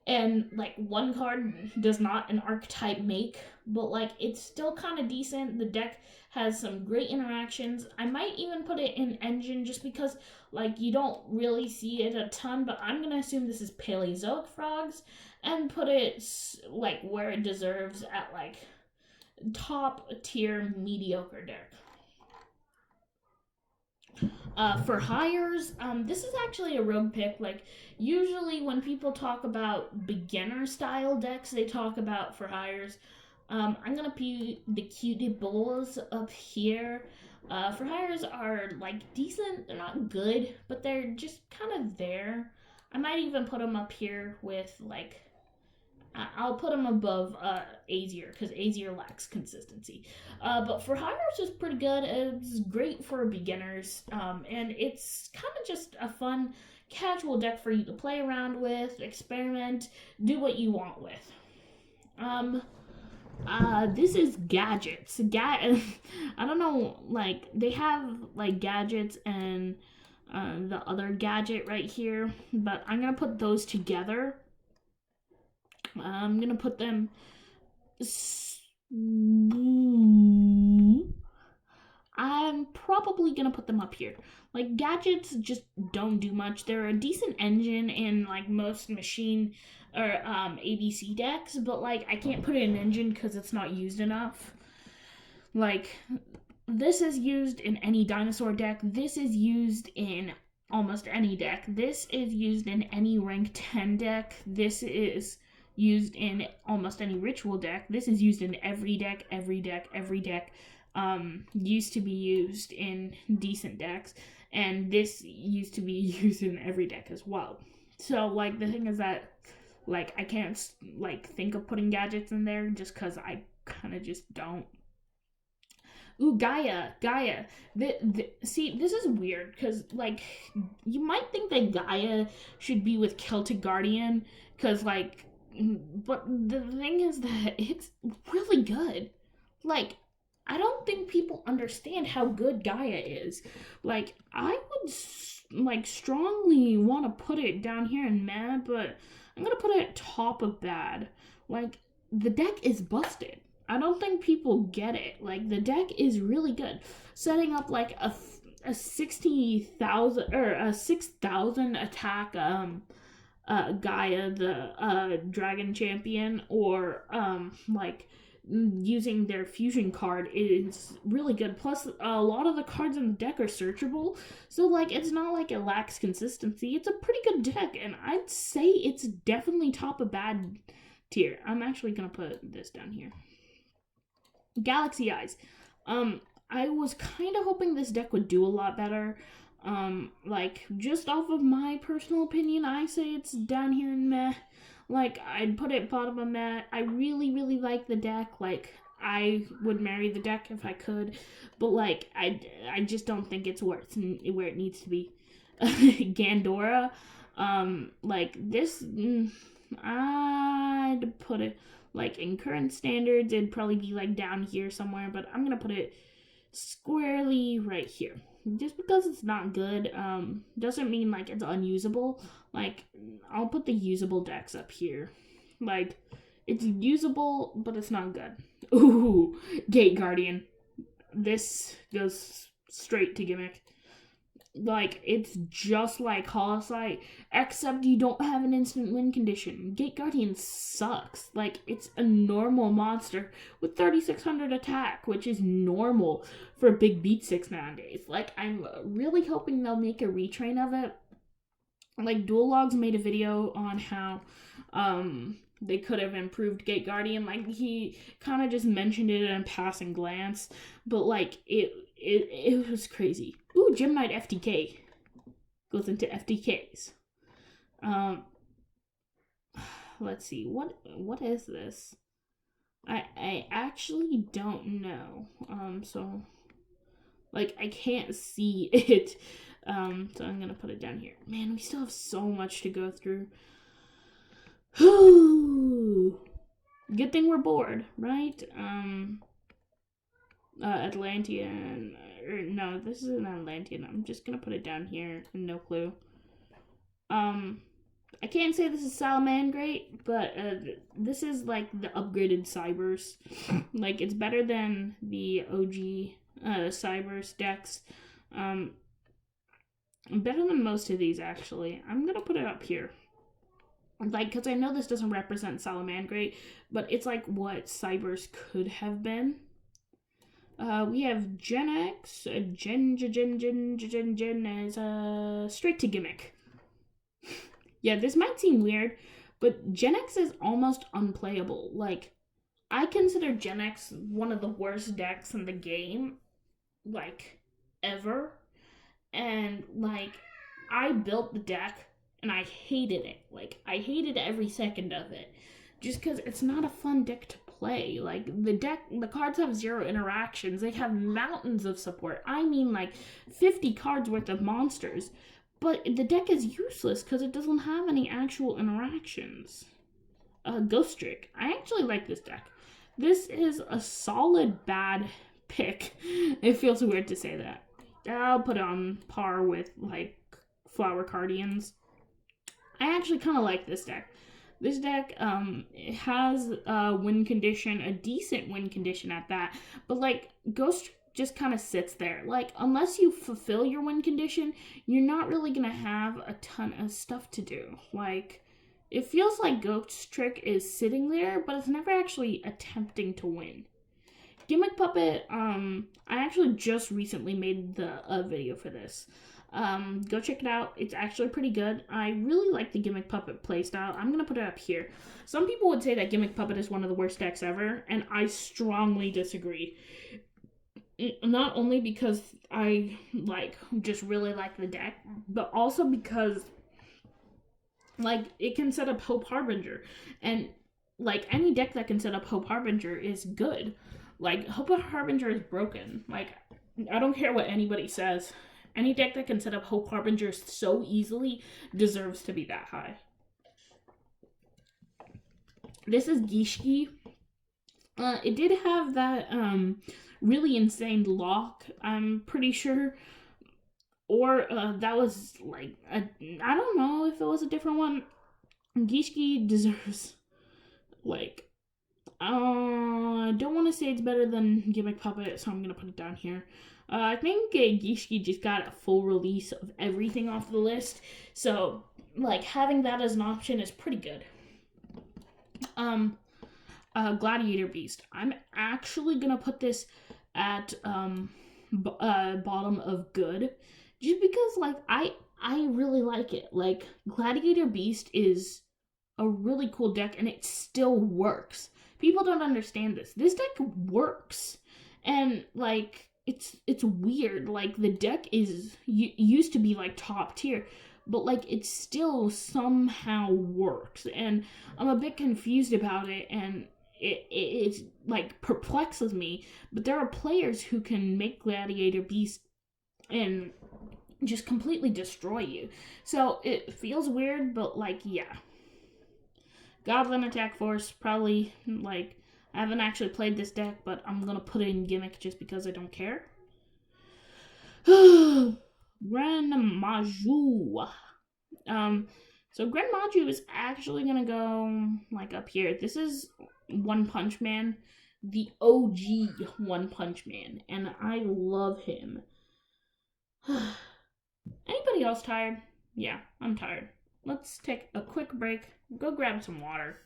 and like one card does not an archetype make, but like it's still kind of decent. The deck has some great interactions. I might even put it in Engine just because like you don't really see it a ton, but I'm gonna assume this is Paleozoic Frogs and put it like where it deserves at like top tier mediocre deck. For hires, this is actually a rogue pick. Like, usually when people talk about beginner style decks, they talk about for hires. I'm gonna put the Cutie Bulls up here. For hires are like decent. They're not good, but they're just kind of there. I might even put them up here with like, I'll put them above Azier because Azier lacks consistency. But for hires is pretty good. It's great for beginners, and it's kind of just a fun, casual deck for you to play around with, experiment, do what you want with. This is gadgets. I don't know, like they have like gadgets and the other gadget right here, but I'm gonna put those together. I'm gonna put them. I'm probably gonna put them up here. Like, gadgets just don't do much. They're a decent engine in like most machine or ABC decks, but like I can't put it in engine because it's not used enough. Like, this is used in any dinosaur deck. This is used in almost any deck. This is used in any rank 10 deck. This is used in almost any ritual deck. This is used in every deck. Used to be used in decent decks, and this used to be used in every deck as well. So, like, the thing is that, like, I can't, like, think of putting gadgets in there just because I kind of just don't. Ooh, Gaia. See, this is weird because, like, you might think that Gaia should be with Celtic Guardian because, like, but the thing is that it's really good. Like, I don't think people understand how good Gaia is. Like, I would, like, strongly want to put it down here in meh, but I'm going to put it at top of bad. Like, the deck is busted. I don't think people get it. Like, the deck is really good. Setting up, like, a 60,000 or a 6,000 attack Gaia, the Dragon Champion, or like using their fusion card is really good. Plus, a lot of the cards in the deck are searchable, so like it's not like it lacks consistency. It's a pretty good deck, and I'd say it's definitely top of bad tier. I'm actually gonna put this down here. Galaxy Eyes. I was kind of hoping this deck would do a lot better. Like, just off of my personal opinion, I say it's down here in meh. Like, I'd put it bottom of meh. I really, really like the deck. Like, I would marry the deck if I could. But, like, I just don't think it's where it needs to be. Gandora. Like, this, I'd put it, like, in current standards, it'd probably be, like, down here somewhere. But I'm gonna put it squarely right here. Just because it's not good, doesn't mean, like, it's unusable. Like, I'll put the usable decks up here. Like, it's usable, but it's not good. Ooh, Gate Guardian. This goes straight to gimmick. Like, it's just like Holosight, except you don't have an instant win condition. Gate Guardian sucks. Like, it's a normal monster with 3,600 attack, which is normal for a big beat 6 nowadays. Like, I'm really hoping they'll make a retrain of it. Like, Dual Logs made a video on how they could have improved Gate Guardian. Like, he kind of just mentioned it in a passing glance, but, like, it was crazy. Ooh, Gem Knight FTK goes into FTKs. Let's see, what is this? I actually don't know. So, like, I can't see it. So I'm gonna put it down here. Man, we still have so much to go through. Good thing we're bored, right? Atlantean, no, this isn't Atlantean. I'm just gonna put it down here. No clue. I can't say this is Salamangreat, but this is like the upgraded Cybers. Like, it's better than the OG Cybers decks. Better than most of these, actually. I'm gonna put it up here. Like, because I know this doesn't represent Salamangreat, but it's like what Cybers could have been. We have Gen X, Gen is straight to gimmick. Yeah, this might seem weird, but Gen X is almost unplayable. Like, I consider Gen X one of the worst decks in the game, like, ever. And, like, I built the deck, and I hated it. Like, I hated every second of it. Just because it's not a fun deck to play. Like, the cards have 0 interactions. They have mountains of support. I mean, like, 50 cards worth of monsters. But the deck is useless because it doesn't have any actual interactions. Ghost Trick. I actually like this deck. This is a solid bad pick. It feels weird to say that. I'll put it on par with, like, Flower Guardians. I actually kind of like this deck. This deck it has a win condition, a decent win condition at that. But, like, Ghost just kind of sits there. Like, unless you fulfill your win condition, you're not really going to have a ton of stuff to do. Like, it feels like Ghost Trick is sitting there, but it's never actually attempting to win. Gimmick Puppet, I actually just recently made a video for this. Go check it out. It's actually pretty good. I really like the Gimmick Puppet playstyle. I'm gonna put it up here. Some people would say that Gimmick Puppet is one of the worst decks ever, and I strongly disagree. Not only because I just really like the deck, but also because it can set up Hope Harbinger, and any deck that can set up Hope Harbinger is good. Hope Harbinger is broken. I don't care what anybody says. Any deck that can set up Hope Harbinger so easily deserves to be that high. This is Gishki. It did have that really insane lock, I'm pretty sure. Or that was I don't know if it was a different one. Gishki deserves I don't want to say it's better than Gimmick Puppet, so I'm gonna put it down here. I think Gishki just got a full release of everything off the list, so having that as an option is pretty good. Gladiator Beast. I'm actually gonna put this at bottom of good, just because I really like it. Gladiator Beast is a really cool deck, and it still works. People don't understand this. This deck works, and it's weird. The deck used to be top tier, but it still somehow works, and I'm a bit confused about it, and it perplexes me. But there are players who can make Gladiator Beast and just completely destroy you. So it feels weird, but yeah. Goblin Attack Force, probably, I haven't actually played this deck, but I'm gonna put it in Gimmick just because I don't care. Grand Maju. So Grand Maju is actually gonna go, up here. This is One Punch Man, the OG One Punch Man, and I love him. Anybody else tired? Yeah, I'm tired. Let's take a quick break, go grab some water.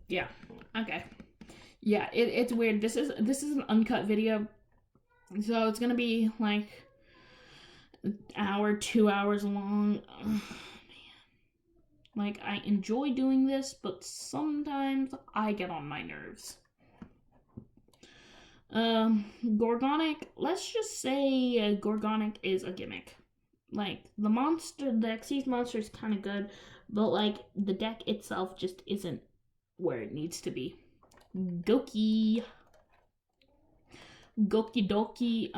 Yeah, okay. Yeah, it's weird. This is an uncut video, so it's gonna be an hour, 2 hours long. Oh, man. I enjoy doing this, but sometimes I get on my nerves. Gorgonic, let's just say Gorgonic is a gimmick. The Xyz monster is kind of good, but the deck itself just isn't where it needs to be. Goki Doki,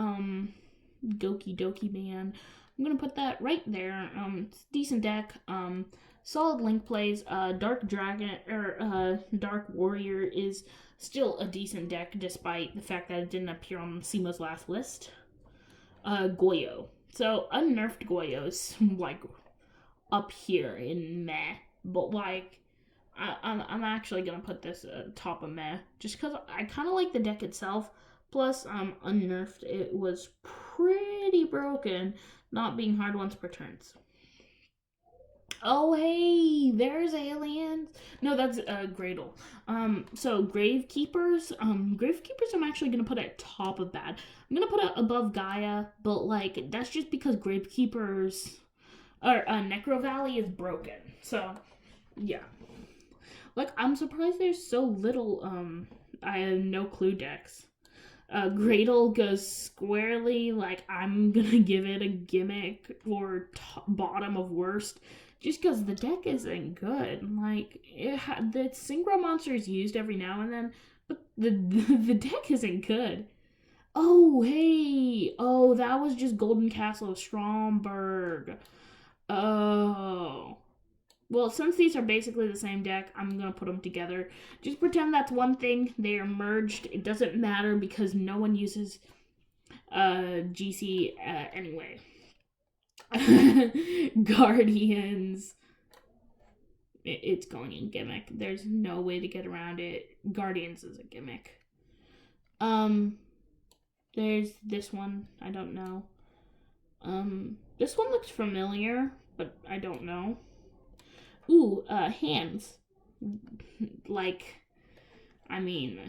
Goki Doki Man. I'm gonna put that right there. It's a decent deck. Solid link plays. Dark Dragon or Dark Warrior is still a decent deck, despite the fact that it didn't appear on SEMA's last list. YuGiOh. So unnerfed YuGiOh is up here in meh, but I'm actually gonna put this top of meh, just because I kind of like the deck itself. Plus, unnerfed, it was pretty broken, not being hard once per turns. Oh, hey, there's aliens. No, that's Gradle. So Gravekeepers. Gravekeepers I'm actually going to put at top of bad. I'm going to put it above Gaia, but that's just because Gravekeepers or Necro Valley is broken. So, yeah. I'm surprised there's so little I have no clue decks. Gradle goes squarely, I'm gonna give it a gimmick or bottom of worst, just because the deck isn't good. The synchro monster is used every now and then, but the deck isn't good. Oh, hey! Oh, that was just Golden Castle of Stromberg. Oh. Well, since these are basically the same deck, I'm going to put them together. Just pretend that's one thing. They are merged. It doesn't matter because no one uses GC anyway. Guardians. It's going in gimmick. There's no way to get around it. Guardians is a gimmick. There's this one. I don't know. This one looks familiar, but I don't know. Ooh, hands. I mean,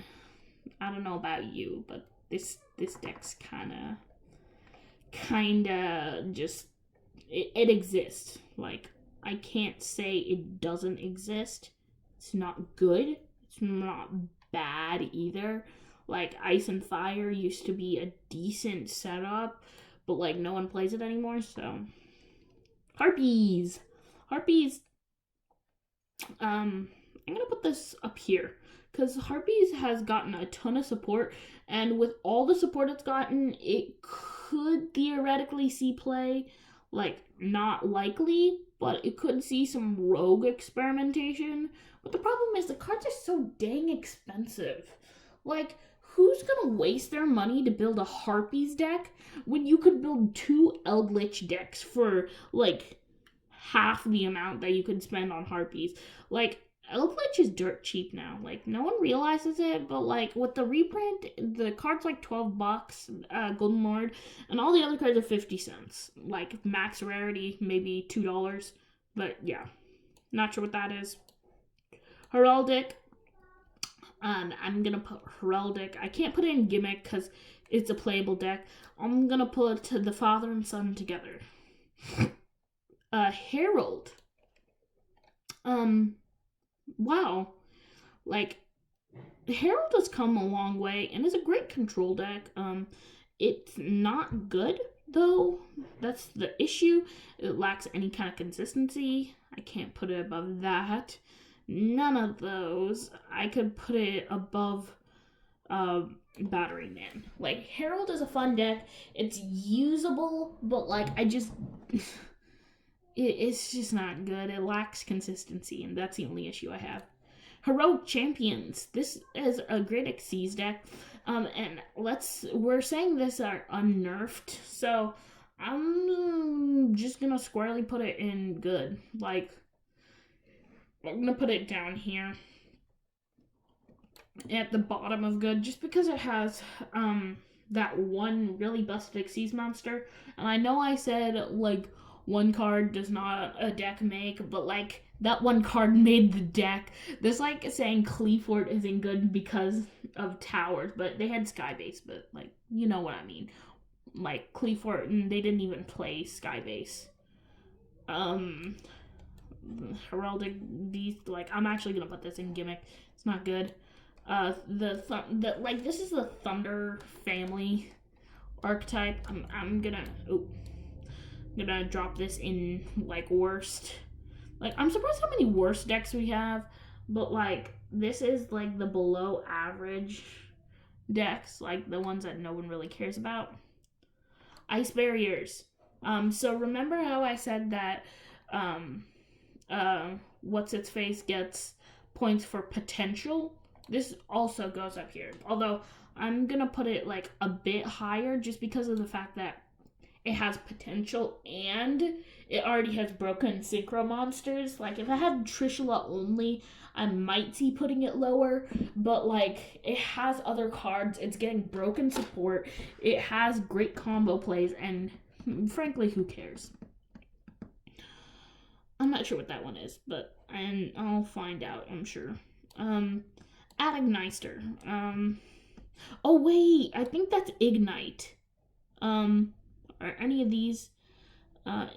I don't know about you, but this this deck's kinda just, it exists. Like, I can't say it doesn't exist. It's not good. It's not bad either. Like, Ice and Fire used to be a decent setup, but like no one plays it anymore, so. Harpies. I'm gonna put this up here because Harpies has gotten a ton of support, and with all the support it's gotten, it could theoretically see play. Like, not likely, but it could see some rogue experimentation. But the problem is the cards are so dang expensive. Like, who's gonna waste their money to build a Harpies deck when you could build 2 Eldritch decks for, like, half the amount that you could spend on Harpies? Like, Eldritch is dirt cheap now. Like, no one realizes it, but like with the reprint, the card's like $12, Golden Lord, and all the other cards are 50 cents. Like, max rarity, maybe $2. But yeah, not sure what that is. Heraldic. I'm gonna put Heraldic. I can't put it in Gimmick because it's a playable deck. I'm gonna put the father and son together. Herald. Wow. Like, Herald has come a long way and is a great control deck. It's not good, though. That's the issue. It lacks any kind of consistency. I can't put it above that. None of those. I could put it above Battery Man. Like, Herald is a fun deck. It's usable, but like, it's just not good. It lacks consistency, and that's the only issue I have. Heroic Champions. This is a great Xyz deck. And we're saying this are unnerfed, so I'm just gonna squarely put it in good. Like, I'm gonna put it down here at the bottom of good, just because it has that one really busted Xyz monster. And I know I said, like, one card does not a deck make, but like, that one card made the deck. That's like saying Cleafort isn't good because of towers, but they had Skybase, but like, you know what I mean. Like, Cleafort, and they didn't even play Skybase. Heraldic Beast, like, I'm actually gonna put this in Gimmick. It's not good. This is the Thunder family archetype. I'm gonna drop this in, like, worst. Like, I'm surprised how many worst decks we have, but like, this is like the below average decks, like the ones that no one really cares about. Ice Barriers. So remember how I said that what's its face gets points for potential? This also goes up here, although I'm gonna put it like a bit higher just because of the fact that it has potential and it already has broken synchro monsters. Like, if I had Trishula only, I might see putting it lower, but like, it has other cards, it's getting broken support, it has great combo plays, and frankly, who cares? I'm not sure what that one is, but I'll find out, I'm sure. Adagnister. Oh wait, I think that's Ignite. Are any of these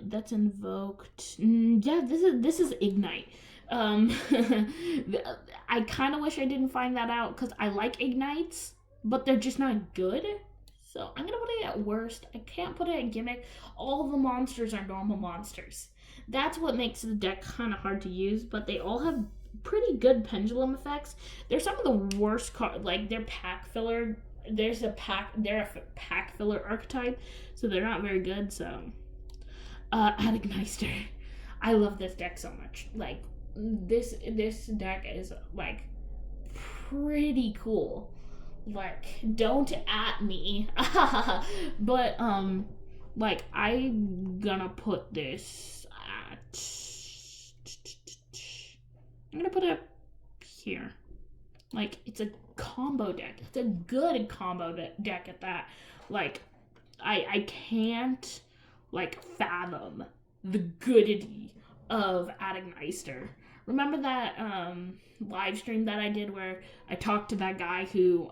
that's invoked? Yeah, this is Ignite. I kind of wish I didn't find that out because I like Ignites, but they're just not good. So I'm gonna put it at worst. I can't put it at Gimmick. All the monsters are normal monsters. That's what makes the deck kind of hard to use, but they all have pretty good pendulum effects. They're some of the worst cards. Like, they're pack filler. They're a pack filler archetype, so they're not very good. So, Adagnister. I love this deck so much. Like, this deck is like pretty cool. Like, don't at me, but like, I'm gonna put this at. I'm gonna put it up here. Like, it's a combo deck. It's a good combo deck at that. Like, I can't, like, fathom the goodity of Adagnister. Remember that live stream that I did where I talked to that guy who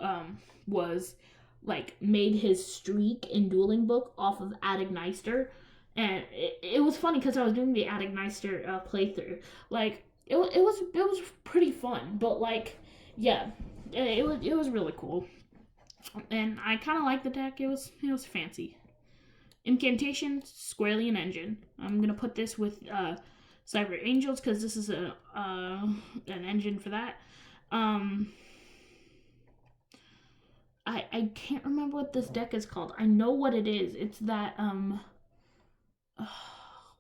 was like made his streak in Dueling Book off of Adigneister, and it was funny because I was doing the Adigneister playthrough. Like it was pretty fun, but like yeah, it was really cool, and I kind of liked the deck. It was fancy. Incantation, squarely an engine. I'm gonna put this with Cyber Angels because this is an engine for that. I can't remember what this deck is called. I know what it is. It's that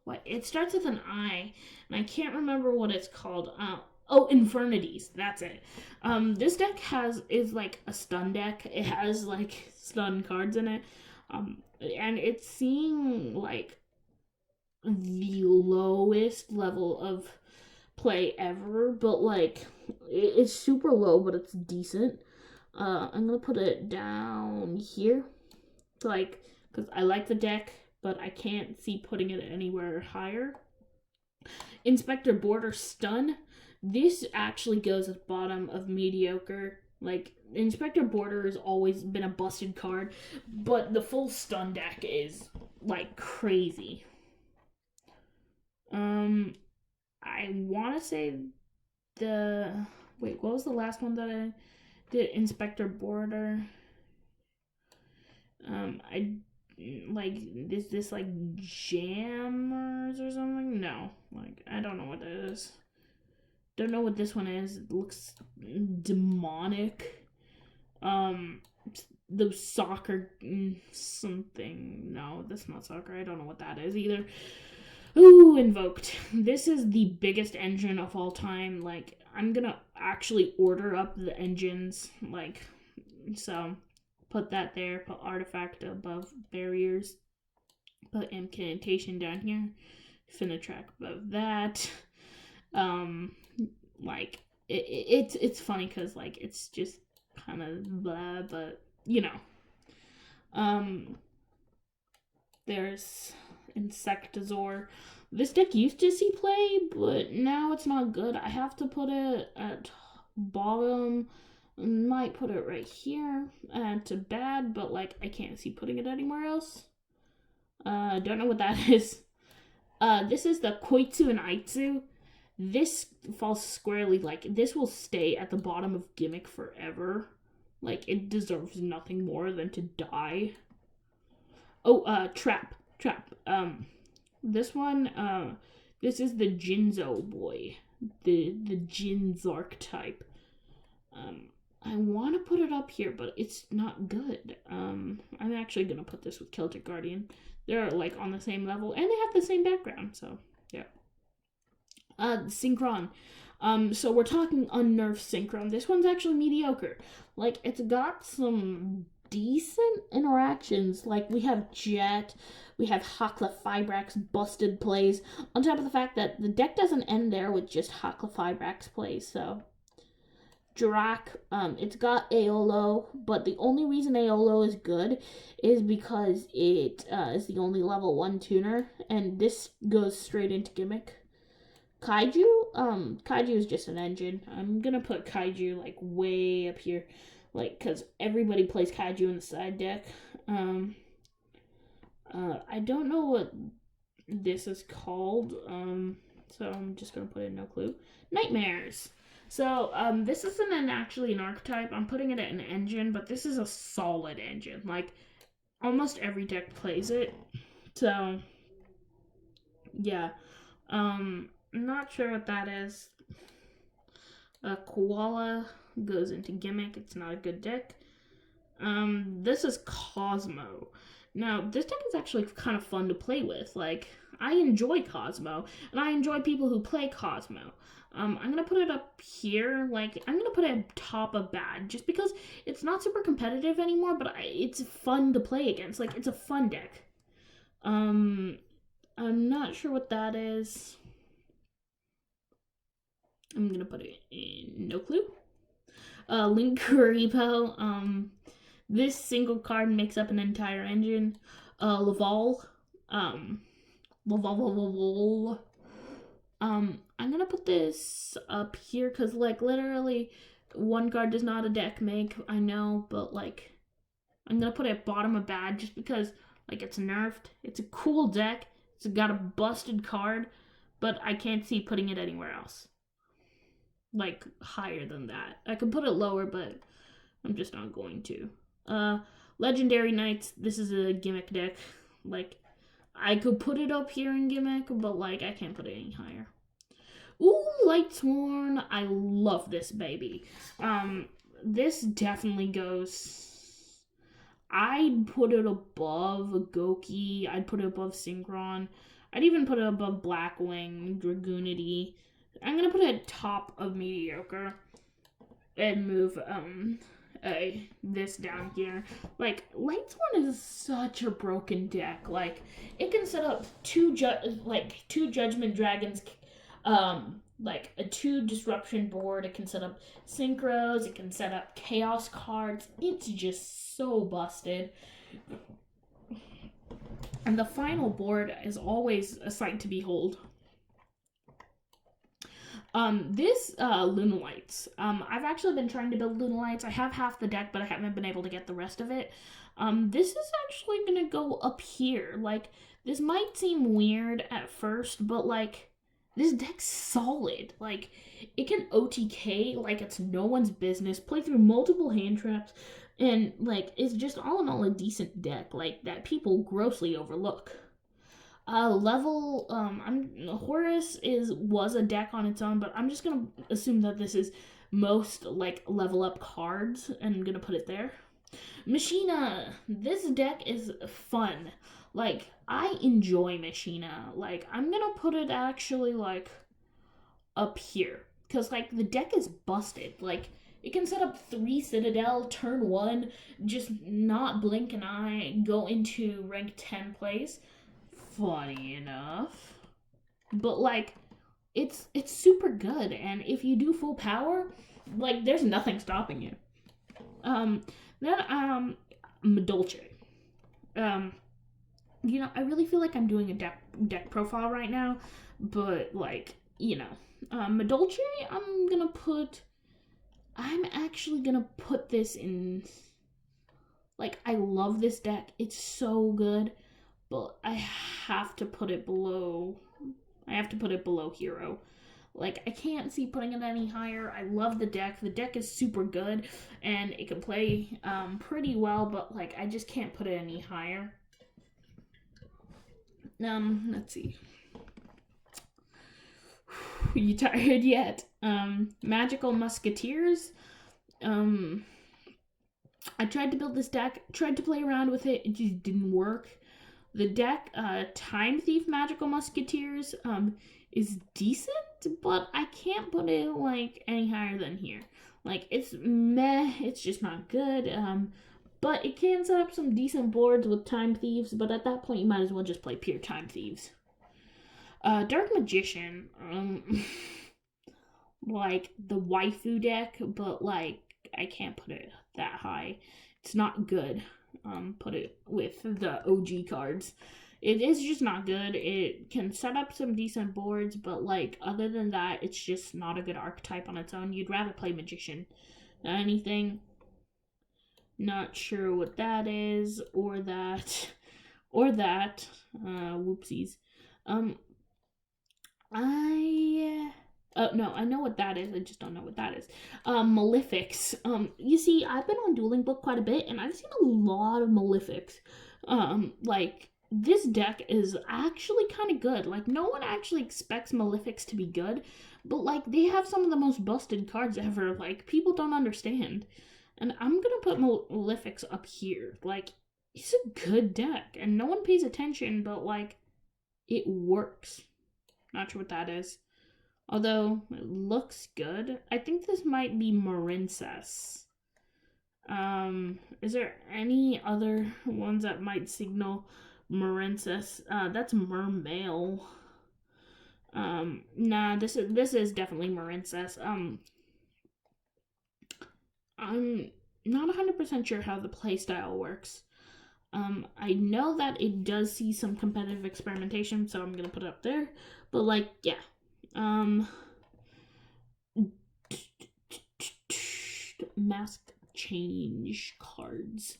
what it starts with an I, and I can't remember what it's called. Oh, Infernities. That's it. This deck is like a stun deck. It has like stun cards in it. And it's seeing like the lowest level of play ever, but like it's super low, but it's decent. I'm gonna put it down here, like, because I like the deck, but I can't see putting it anywhere higher. Inspector Border Stun. This actually goes at the bottom of mediocre. Like, Inspector Border has always been a busted card, but the full stun deck is like crazy. I want to say what was the last one that I did? Inspector Border. I like this like jammers or something? No, like I don't know what that is. Don't know what this one is. It looks demonic. The soccer something. No, that's not soccer. I don't know what that is either. Ooh, Invoked. This is the biggest engine of all time. Like, I'm gonna actually order up the engines. Like, so put that there. Put Artifact above Barriers. Put Incantation down here. Finitrack above that. Like it's funny because like it's just kind of blah, but you know. There's Insectazor. This deck used to see play, but now it's not good. I have to put it at bottom. Might put it right here to bad, but like I can't see putting it anywhere else. Don't know what that is. This is the Koitsu and Aitsu. This falls squarely, like, this will stay at the bottom of Gimmick forever. Like, it deserves nothing more than to die. Oh, Trap. This one, this is the Jinzo boy. The Jin's Archtype. I want to put it up here, but it's not good. I'm actually going to put this with Celtic Guardian. They're, like, on the same level, and they have the same background, so, yeah. Synchron. So we're talking unnerfed Synchron. This one's actually mediocre. Like, it's got some decent interactions. Like, we have Jet, we have Hakla Fibrax busted plays, on top of the fact that the deck doesn't end there with just Hakla Fibrax plays, so. Drak, it's got Aolo, but the only reason Aolo is good is because it is the only level 1 tuner, and this goes straight into Gimmick. Kaiju, Kaiju is just an engine. I'm gonna put Kaiju, like, way up here, like, because everybody plays Kaiju in the side deck. I don't know what this is called, so I'm just gonna put in no clue. Nightmares. So, this isn't actually an archetype. I'm putting it in an engine, but this is a solid engine. Like, almost every deck plays it. So, yeah. I'm not sure what that is. Koala goes into Gimmick. It's not a good deck. This is Cosmo. Now, this deck is actually kind of fun to play with. Like, I enjoy Cosmo, and I enjoy people who play Cosmo. I'm going to put it up here. Like, I'm going to put it top of bad, just because it's not super competitive anymore, but it's fun to play against. Like, it's a fun deck. I'm not sure what that is. I'm going to put it in no clue. Link Repo. This single card makes up an entire engine. Laval. Laval. I'm gonna put this up here because, like, literally, one card does not a deck make. I know, but, like, I'm gonna put it at bottom of bad just because like it's nerfed. It's a cool deck. It's got a busted card, but I can't see putting it anywhere else. Like higher than that. I could put it lower, but I'm just not going to. Legendary Knights, this is a gimmick deck. Like, I could put it up here in gimmick, but like I can't put it any higher. Ooh, Lightsworn. I love this baby. This definitely goes. I'd put it above Goki. I'd put it above Synchron. I'd even put it above Blackwing, Dragoonity. I'm gonna put it at top of mediocre and move this down here. Like, Lightsworn is such a broken deck. Like, it can set up two Judgment Dragons, like a 2 disruption board. It can set up synchros. It can set up chaos cards. It's just so busted. And the final board is always a sight to behold. This Lunalights. I've actually been trying to build Lunalights. I have half the deck, but I haven't been able to get the rest of it. This is actually gonna go up here. Like, this might seem weird at first, but like, this deck's solid. Like, it can OTK like it's no one's business, play through multiple hand traps, and like, it's just all in all a decent deck, like, that people grossly overlook. Horus was a deck on its own, but I'm just gonna assume that this is most like level up cards, and I'm gonna put it there. Machina, this deck is fun. Like, I enjoy Machina. Like, I'm gonna put it actually like up here, because like the deck is busted. Like, it can set up 3 Citadel, turn 1, just not blink an eye, go into rank 10 plays. Funny enough, but like, it's super good, and if you do full power, like, there's nothing stopping you. Then Madolche. You know, I really feel like I'm doing a deck profile right now, but like, you know, Madolche, I'm actually gonna put this in. Like, I love this deck. It's so good. But I have to put it below. Hero. Like, I can't see putting it any higher. I love the deck. The deck is super good, and it can play pretty well. But like, I just can't put it any higher. Let's see. You tired yet? Magical Musketeers. I tried to build this deck. Tried to play around with it. It just didn't work. The deck, Time Thief Magical Musketeers, is decent, but I can't put it, like, any higher than here. Like, it's meh, it's just not good, but it can set up some decent boards with Time Thieves, but at that point, you might as well just play pure Time Thieves. Dark Magician, like, the waifu deck, but, like, I can't put it that high. It's not good. Put it with the OG cards. It is just not good. It can set up some decent boards, but like, other than that, it's just not a good archetype on its own. You'd rather play Magician than anything. Not sure what that is, or that. Whoopsies. No, I know what that is. I just don't know what that is. Malefics. You see, I've been on Dueling Book quite a bit, and I've seen a lot of Malefics. Like, this deck is actually kind of good. Like, no one actually expects Malefics to be good, but like, they have some of the most busted cards ever. Like, people don't understand. And I'm gonna put Malefics up here. Like, it's a good deck, and no one pays attention, but like, it works. Not sure what that is. Although, it looks good. I think this might be Marincess. Is there any other ones that might signal Marincess? That's Mermail. Nah, this is definitely Marincess. I'm not 100% sure how the playstyle works. I know that it does see some competitive experimentation, so I'm gonna put it up there. But like, yeah. Mask change cards.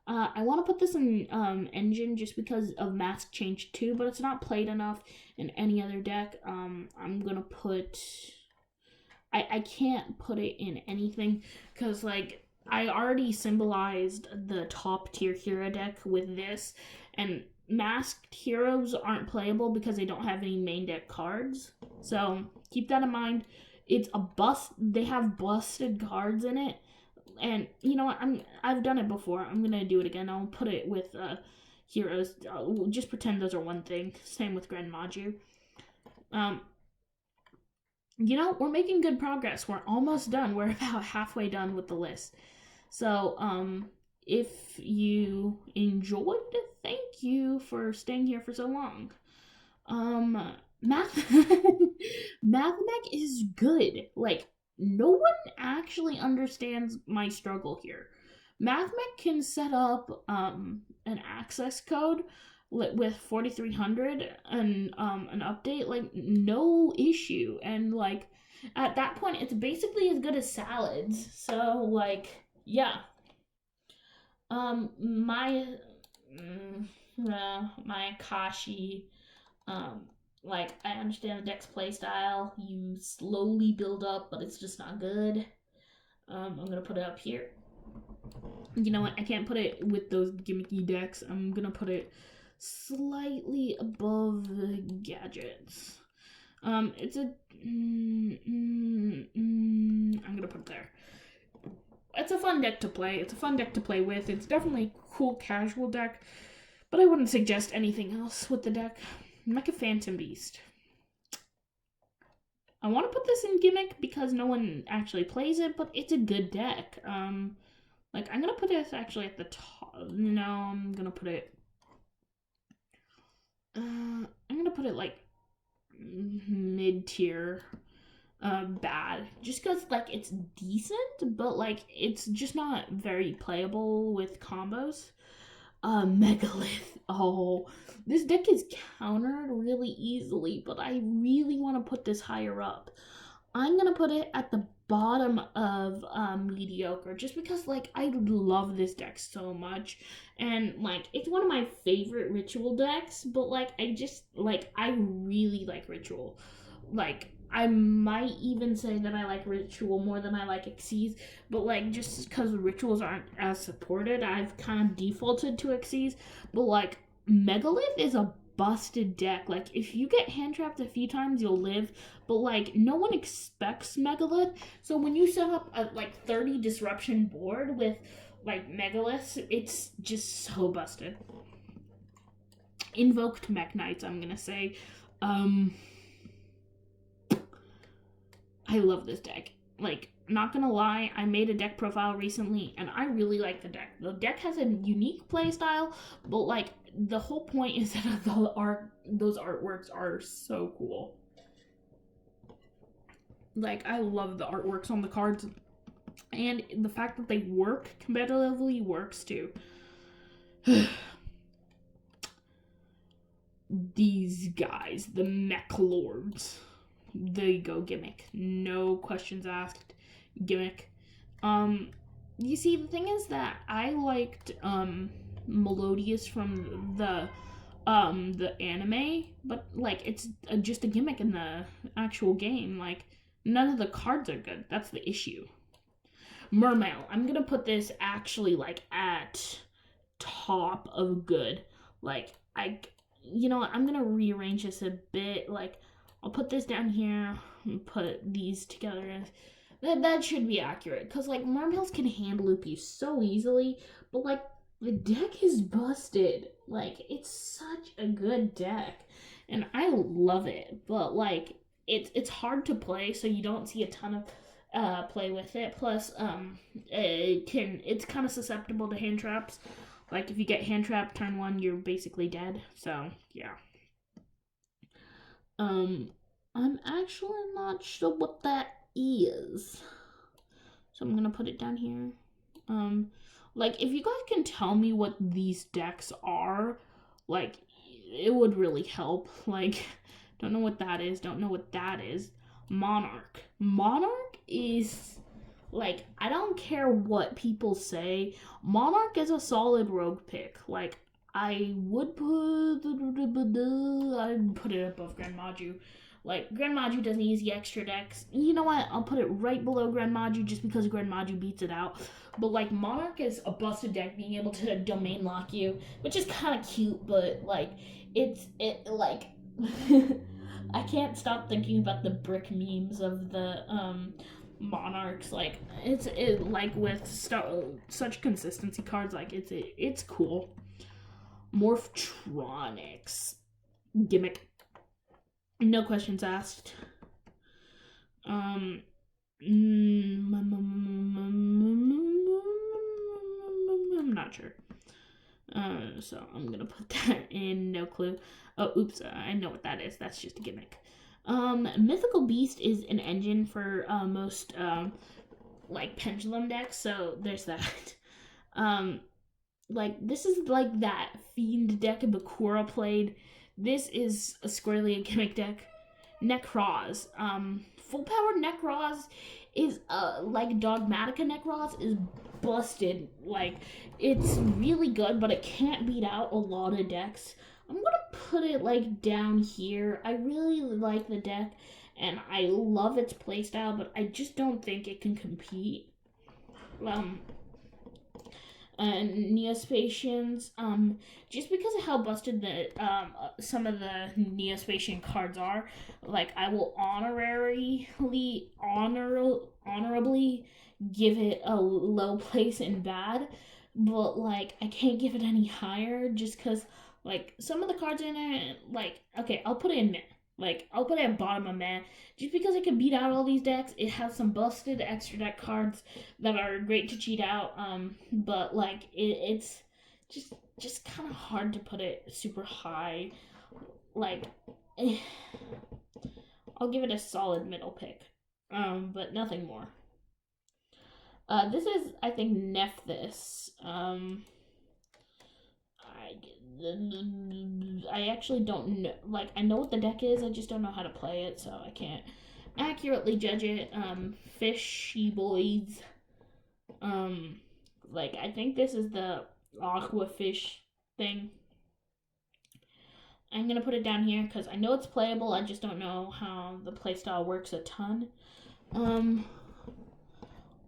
I want to put this in engine just because of Mask Change 2, but it's not played enough in any other deck. I'm gonna put... I can't put it in anything because, like, I already symbolized the top tier hero deck with this, and masked heroes aren't playable because they don't have any main deck cards. So keep that in mind. It's a bust. They have busted cards in it, and you know what? I've done it before. I'm gonna do it again. I'll put it with heroes. I'll just pretend those are one thing. Same with Grand Maju. You know, we're making good progress. We're almost done. We're about halfway done with the list. So, if you enjoyed, thank you for staying here for so long. Math Mathmech is good. Like, no one actually understands my struggle here. Mathmech can set up an access code with 4300 and an update, like, no issue. And like at that point it's basically as good as salads. So like, yeah. My Akashi, like, I understand the deck's playstyle. You slowly build up, but it's just not good. I'm gonna put it up here. You know what? I can't put it with those gimmicky decks. I'm gonna put it slightly above the gadgets. It's a... I'm gonna put it there. It's a fun deck to play. It's a fun deck to play with. It's definitely a cool casual deck, but I wouldn't suggest anything else with the deck. Mecha Phantom Beast. I want to put this in gimmick because no one actually plays it, but it's a good deck. Like, I'm gonna put this actually at the top. No, I'm gonna put it... I'm gonna put it like mid-tier bad, just because like it's decent, but like it's just not very playable with combos. Megalith. Oh, this deck is countered really easily, but I really want to put this higher up. I'm gonna put it at the bottom of mediocre, just because like I love this deck so much, and like it's one of my favorite ritual decks. But like I really like ritual. Like, I might even say that I like ritual more than I like Xyz, but like just because rituals aren't as supported, I've kind of defaulted to Xyz. But like Megalith is a busted deck. Like, if you get hand trapped a few times, you'll live, but like no one expects Megalith. So when you set up a like 30 disruption board with like Megaliths, it's just so busted. Invoked Mech Knights, I'm gonna say. I love this deck. Like, not gonna lie, I made a deck profile recently, and I really like the deck. The deck has a unique playstyle, but like the whole point is that those artworks are so cool. Like, I love the artworks on the cards, and the fact that they work competitively works too. These guys, the Mech Lords. There you go, gimmick. No questions asked. Gimmick. You see, the thing is that I liked Melodious from the anime, but like it's just a gimmick in the actual game. Like, none of the cards are good. That's the issue. Mermail. I'm gonna put this actually like at top of good. Like, you know what? I'm gonna rearrange this a bit. Like, I'll put this down here and put these together. That should be accurate, because like Mermails can hand loop you so easily, but like the deck is busted. Like, it's such a good deck, and I love it. But like it's hard to play, so you don't see a ton of play with it. Plus, it's kind of susceptible to hand traps. Like, if you get hand trapped turn 1, you're basically dead. So yeah. I'm actually not sure what that is, so I'm gonna put it down here. Like, if you guys can tell me what these decks are, like, it would really help. Like, don't know what that is, don't know what that is. Monarch is Like, I don't care what people say. Monarch is a solid rogue pick. Like, I'd put it above Grand Maju. Like, Grand Maju doesn't use the extra decks. You know what? I'll put it right below Grand Maju just because Grand Maju beats it out. But, like, Monarch is a busted deck being able to domain lock you, which is kind of cute, but, like, like, I can't stop thinking about the brick memes of the, Monarchs. Like, like, with such consistency cards, like, it's cool. Morphtronics. Gimmick. No questions asked. I'm not sure. So I'm gonna put that in. No clue. Oh, oops! I know what that is. That's just a gimmick. Mythical Beast is an engine for most like pendulum decks. So there's that. Like, this is like that Fiend deck Bakura played. This is squarely a gimmick deck. Necroz. Full power Necroz is like Dogmatica Necroz is busted. Like, it's really good, but it can't beat out a lot of decks. I'm gonna put it like down here. I really like the deck and I love its playstyle, but I just don't think it can compete. Neospatians, just because of how busted the some of the Neospatian cards are, like, I will honorably give it a low place in bad, but like I can't give it any higher just because like some of the cards in it, like, okay, I'll put it in meh. Like, I'll put it at bottom of meh. Just because it can beat out all these decks, it has some busted extra deck cards that are great to cheat out. But like it's just kind of hard to put it super high. Like, I'll give it a solid middle pick. But nothing more. This is, I think, Nephthys. I actually don't know. Like, I know what the deck is, I just don't know how to play it, so I can't accurately judge it. Fishy boys. Like, I think this is the aqua fish thing. I'm gonna put it down here because I know it's playable. I just don't know how the playstyle works a ton.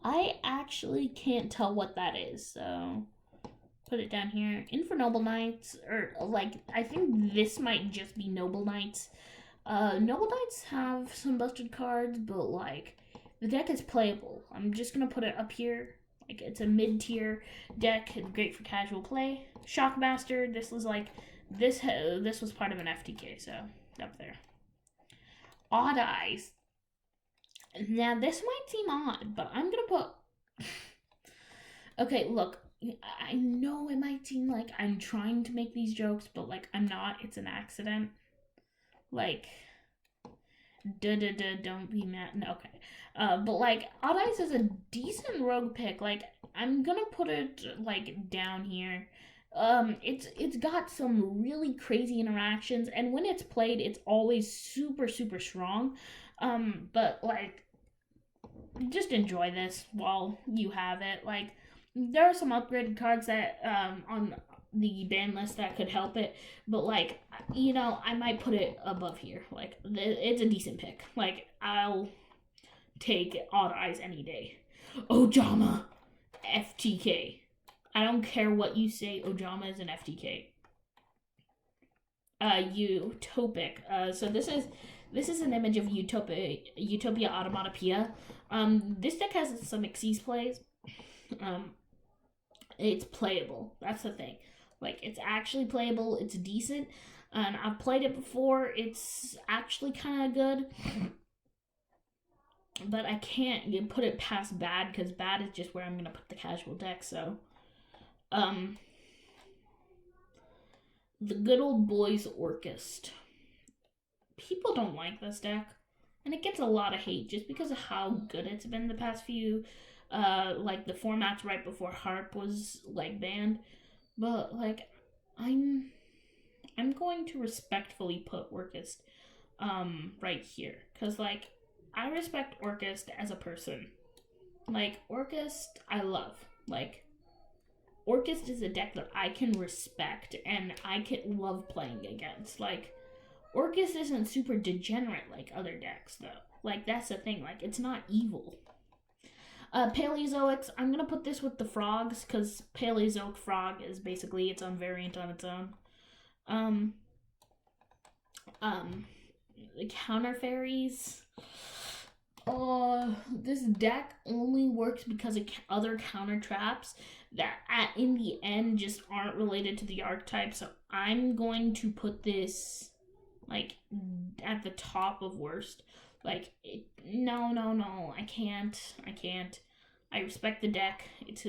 I actually can't tell what that is, so put it down here. Infernoble Knights, or like, I think this might just be Noble Knights. Noble Knights have some busted cards, but like, the deck is playable. I'm just gonna put it up here. Like, it's a mid-tier deck. It's great for casual play. Shockmaster, this was like, this was part of an FTK, so up there. Odd Eyes. Now, this might seem odd, but I'm gonna put... Okay, look, I know it might seem like I'm trying to make these jokes, but like, I'm not. It's an accident. Like, don't be mad. No, okay. But like, Odd Eyes is a decent rogue pick. Like, I'm gonna put it like down here. It's got some really crazy interactions, and when it's played, it's always super strong. But like, just enjoy this while you have it. Like, there are some upgraded cards that on the ban list that could help it, but like, you know, I might put it above here. Like, it's a decent pick. Like, I'll take Odd Eyes any day. Ojama, FTK. I don't care what you say. Ojama is an FTK. Utopic. So this is an image of Utopia Automatopoeia. This deck has some Xyz plays. It's playable. That's the thing. Like, it's actually playable. It's decent. And I've played it before. It's actually kind of good. But I can't put it past bad, because bad is just where I'm going to put the casual deck, so. The Good Old Boys Orchest. People don't like this deck. And it gets a lot of hate just because of how good it's been the past few, like the formats right before Harp was like banned. But like, I'm going to respectfully put Orchest right here, because like, I respect Orchest as a person. Like, Orcust, I love. Like, Orcust is a deck that I can respect and I can love playing against. Like, Orcust isn't super degenerate like other decks, though. Like, that's the thing. Like, it's not evil. Paleozoics, I'm going to put this with the frogs, because Paleozoic frog is basically its own variant on its own. The counter fairies. This deck only works because of other counter traps that in the end just aren't related to the archetype. So I'm going to put this like at the top of worst. Like, no, I can't. I respect the deck. It's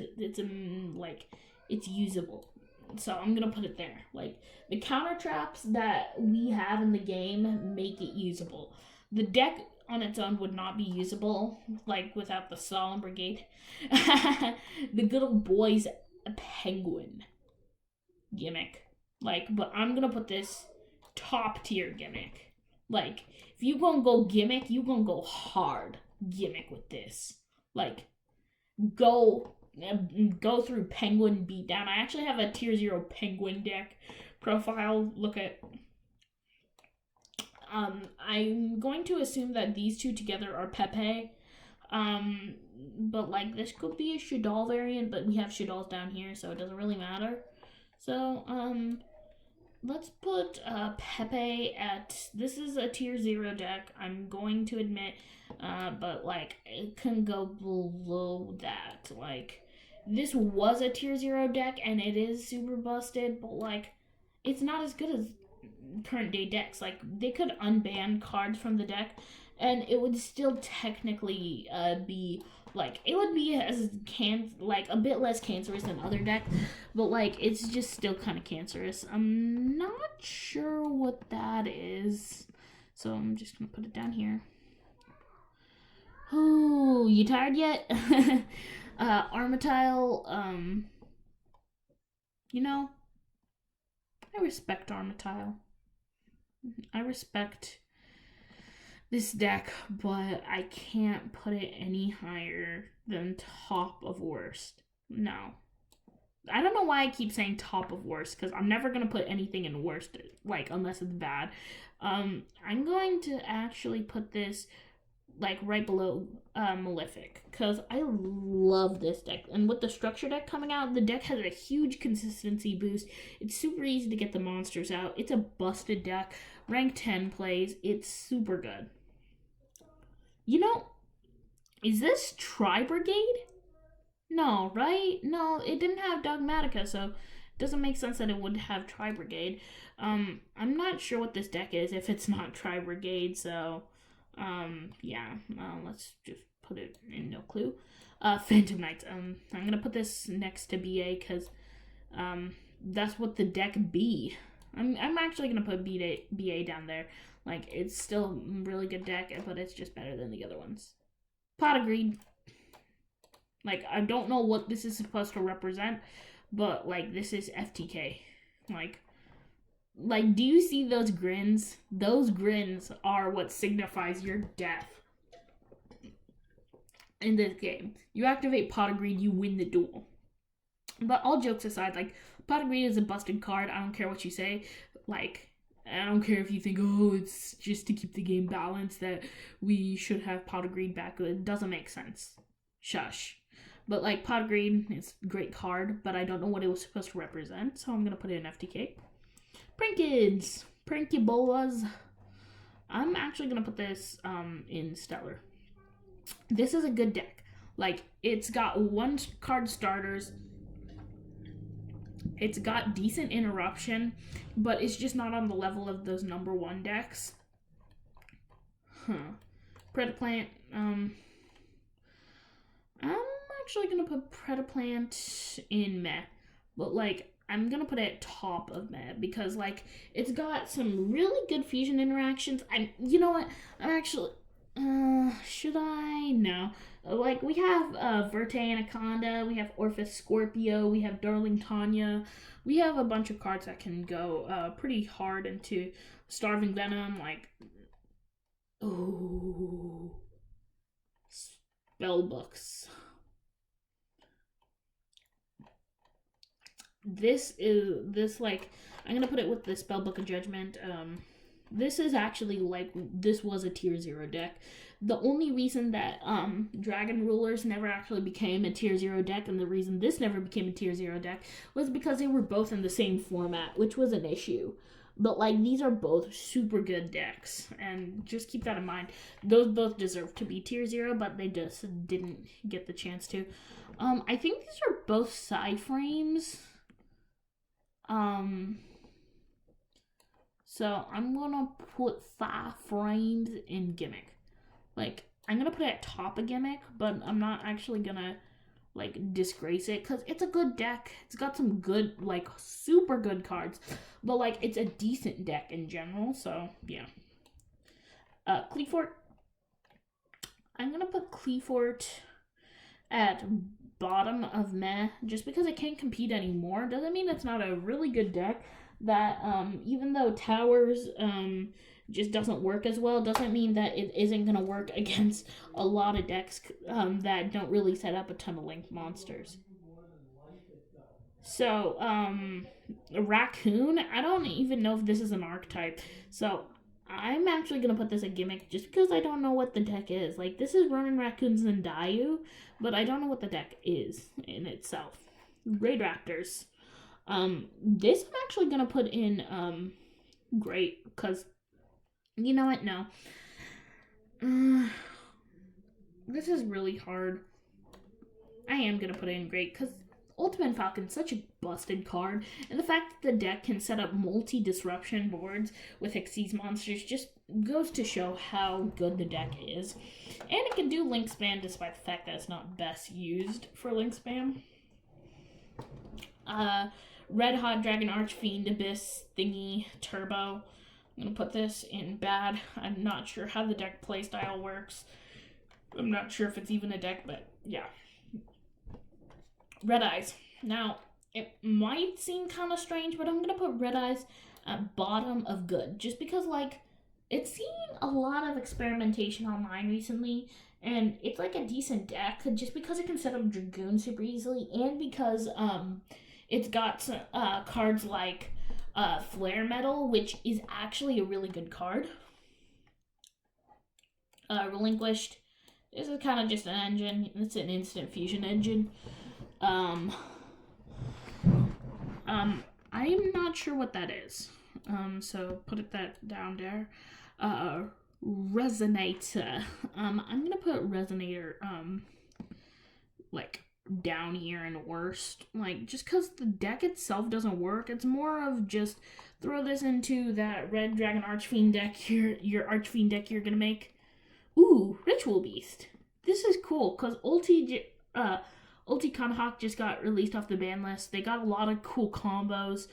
usable. So I'm gonna put it there. Like, the counter traps that we have in the game make it usable. The deck on its own would not be usable, like, without the Solemn Brigade. The good old boys penguin gimmick. Like, but I'm gonna put this top tier gimmick. Like, if you gonna go gimmick, you gonna go hard gimmick with this. Like, go through penguin beatdown. I actually have a tier 0 penguin deck profile. Look at. I'm going to assume that these two together are Pepe. But like, this could be a Shadal variant, but we have Shadals down here, so it doesn't really matter. So, let's put Pepe at. This is a tier 0 deck, I'm going to admit, but like, it can go below that. Like, this was a tier 0 deck, and it is super busted, but like, it's not as good as current day decks. Like, they could unban cards from the deck, and it would still technically be like, it would be as a bit less cancerous than other decks, but like, it's just still kind of cancerous. I'm not sure what that is, so I'm just gonna put it down here. Oh, you tired yet? Armatile, you know, I respect Armatile. I respect this deck, but I can't put it any higher than top of worst. No. I don't know why I keep saying top of worst, because I'm never going to put anything in worst, like, unless it's bad. I'm going to actually put this, like, right below Malefic, because I love this deck. And with the structure deck coming out, the deck has a huge consistency boost. It's super easy to get the monsters out. It's a busted deck. Rank 10 plays. It's super good. You know, is this Tri-Brigade? No, right? No, it didn't have Dogmatica, so it doesn't make sense that it would have Tri-Brigade. I'm not sure what this deck is if it's not Tri-Brigade, so yeah, let's just put it in no clue. Phantom Knights. I'm gonna put this next to BA because that's what the deck be. I'm actually gonna put BA down there. Like, it's still a really good deck, but it's just better than the other ones. Pot of Greed. Like, I don't know what this is supposed to represent, but like, this is FTK. Like, do you see those grins? Those grins are what signifies your death in this game. You activate Pot of Greed, you win the duel. But all jokes aside, like, Pot of Greed is a busted card. I don't care what you say. Like, I don't care if you think, oh, it's just to keep the game balanced that we should have Pot of Greed back. It doesn't make sense. Shush. But like, Pot of Greed is a great card, but I don't know what it was supposed to represent, so I'm gonna put it in FTK. Prankids, Pranky Boas. I'm actually gonna put this in Stellar. This is a good deck. Like, it's got 1 card starters. It's got decent interruption, but it's just not on the level of those number 1 decks. Predaplant. I'm actually gonna put Predaplant in meh, but like, I'm gonna put it at top of meh because like, it's got some really good fusion interactions. You know what? I'm actually, should I? No. Like, we have Verte Anaconda, we have Orphis Scorpio, we have Darling Tanya. We have a bunch of cards that can go pretty hard into Starving Venom, like, oh, Spellbooks. like, I'm gonna put it with the Spellbook of Judgment. This is actually like, this was a tier 0 deck. The only reason that Dragon Rulers never actually became a tier 0 deck, and the reason this never became a tier 0 deck, was because they were both in the same format, which was an issue. But like, these are both super good decks, and just keep that in mind. Those both deserve to be tier 0, but they just didn't get the chance to. I think these are both side frames. So I'm gonna put 5 frames in Gimmick. Like, I'm gonna put it at top of Gimmick, but I'm not actually gonna like disgrace it, because it's a good deck. It's got some good, like, super good cards, but like, it's a decent deck in general. So yeah. Cleafort. I'm gonna put Cleafort at bottom of meh, just because it can't compete anymore. Doesn't mean it's not a really good deck. That even though Towers just doesn't work as well, doesn't mean that it isn't going to work against a lot of decks that don't really set up a ton of linked monsters. So, Raccoon, I don't even know if this is an archetype. So, I'm actually going to put this a Gimmick just because I don't know what the deck is. Like, this is Ronin Raccoons and Dayu, but I don't know what the deck is in itself. Raid Raptors. This I'm actually gonna put in, great, because, you know what, no. This is really hard. I am gonna put it in great, because Ultimate Falcon's such a busted card, and the fact that the deck can set up multi-disruption boards with Xyz monsters just goes to show how good the deck is. And it can do link spam despite the fact that it's not best used for link spam. Red Hot Dragon Archfiend Abyss Thingy Turbo. I'm gonna put this in bad. I'm not sure how the deck playstyle works. I'm not sure if it's even a deck, but yeah. Red Eyes. Now, it might seem kind of strange, but I'm gonna put Red Eyes at bottom of good, just because, like, it's seen a lot of experimentation online recently, and it's like a decent deck just because it can set up Dragoon super easily, and because it's got cards like Flare Metal, which is actually a really good card. Relinquished. This is kind of just an engine. It's an instant fusion engine. I'm not sure what that is. So put it down there. Resonator. I'm gonna put Resonator like down here in worst, like, just because the deck itself doesn't work. It's more of just throw this into that red dragon archfiend deck, your archfiend deck you're gonna make. Ooh, Ritual Beast. This is cool because Ulti Conhawk just got released off the ban list. They got a lot of cool combos.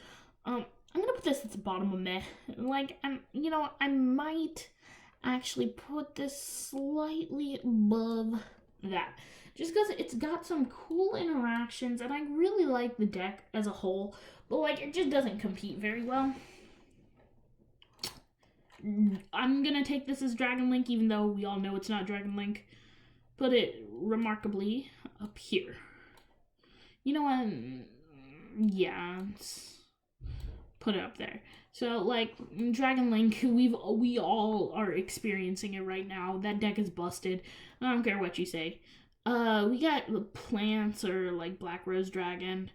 I'm gonna put this at the bottom of meh. Like, I might actually put this slightly above that, just because it's got some cool interactions, and I really like the deck as a whole, but like, it just doesn't compete very well. I'm gonna take this as Dragon Link, even though we all know it's not Dragon Link. Put it remarkably up here. You know what? Yeah, put it up there. So, like, Dragon Link, we all are experiencing it right now. That deck is busted. I don't care what you say. We got plants or like Black Rose Dragon.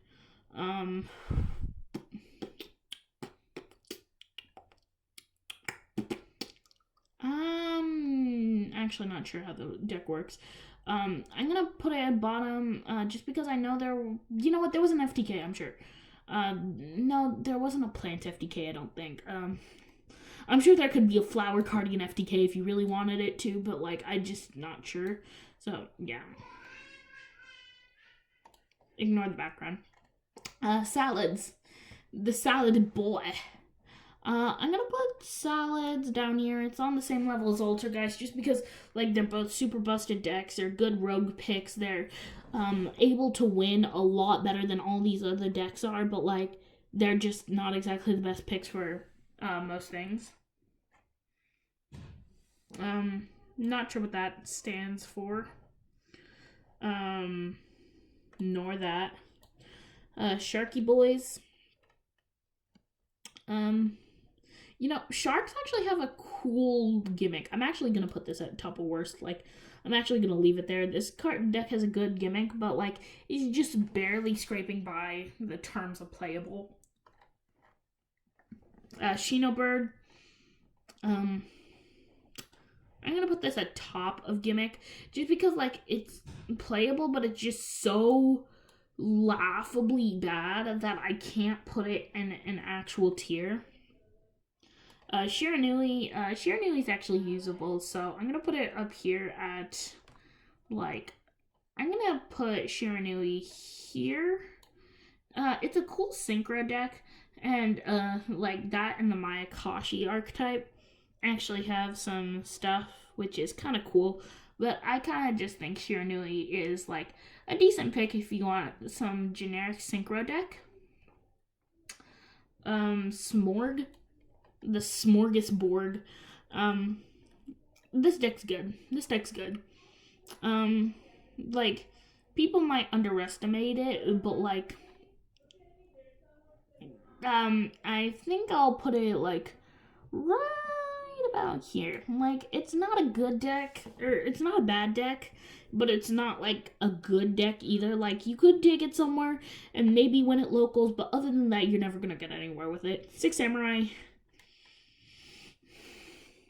Actually not sure how the deck works. I'm gonna put it at bottom, just because I know there was an FTK, I'm sure. No, there wasn't a plant FTK, I don't think. I'm sure there could be a flower cardigan FTK if you really wanted it to, but like, I'm just not sure. So, yeah. Ignore the background. Salads. The salad boy. I'm gonna put Salads down here. It's on the same level as Altergeist, just because, like, they're both super busted decks. They're good rogue picks. They're able to win a lot better than all these other decks are, but like, they're just not exactly the best picks for most things. Not sure what that stands for. Nor that. Sharky Boys. You know, sharks actually have a cool gimmick. I'm actually gonna put this at top of worst. Like, I'm actually gonna leave it there. This card deck has a good gimmick, but like, it's just barely scraping by the terms of playable. Shino Bird. I'm gonna put this at top of gimmick, just because like it's playable, but it's just so laughably bad that I can't put it in an actual tier. Shiranui is actually usable, so I'm gonna put it up here at, like, I'm gonna put Shiranui here. It's a cool synchro deck, and like that and the Mayakashi archetype actually have some stuff which is kind of cool. But I kind of just think Shiranui is like a decent pick if you want some generic synchro deck. Smorg, the smorgasbord. This deck's good. Like, people might underestimate it, but like, I think I'll put it like right about here. Like, it's not a good deck, or it's not a bad deck, but it's not like a good deck either. Like, you could take it somewhere and maybe win at locals, but other than that, you're never gonna get anywhere with it. Six Samurai.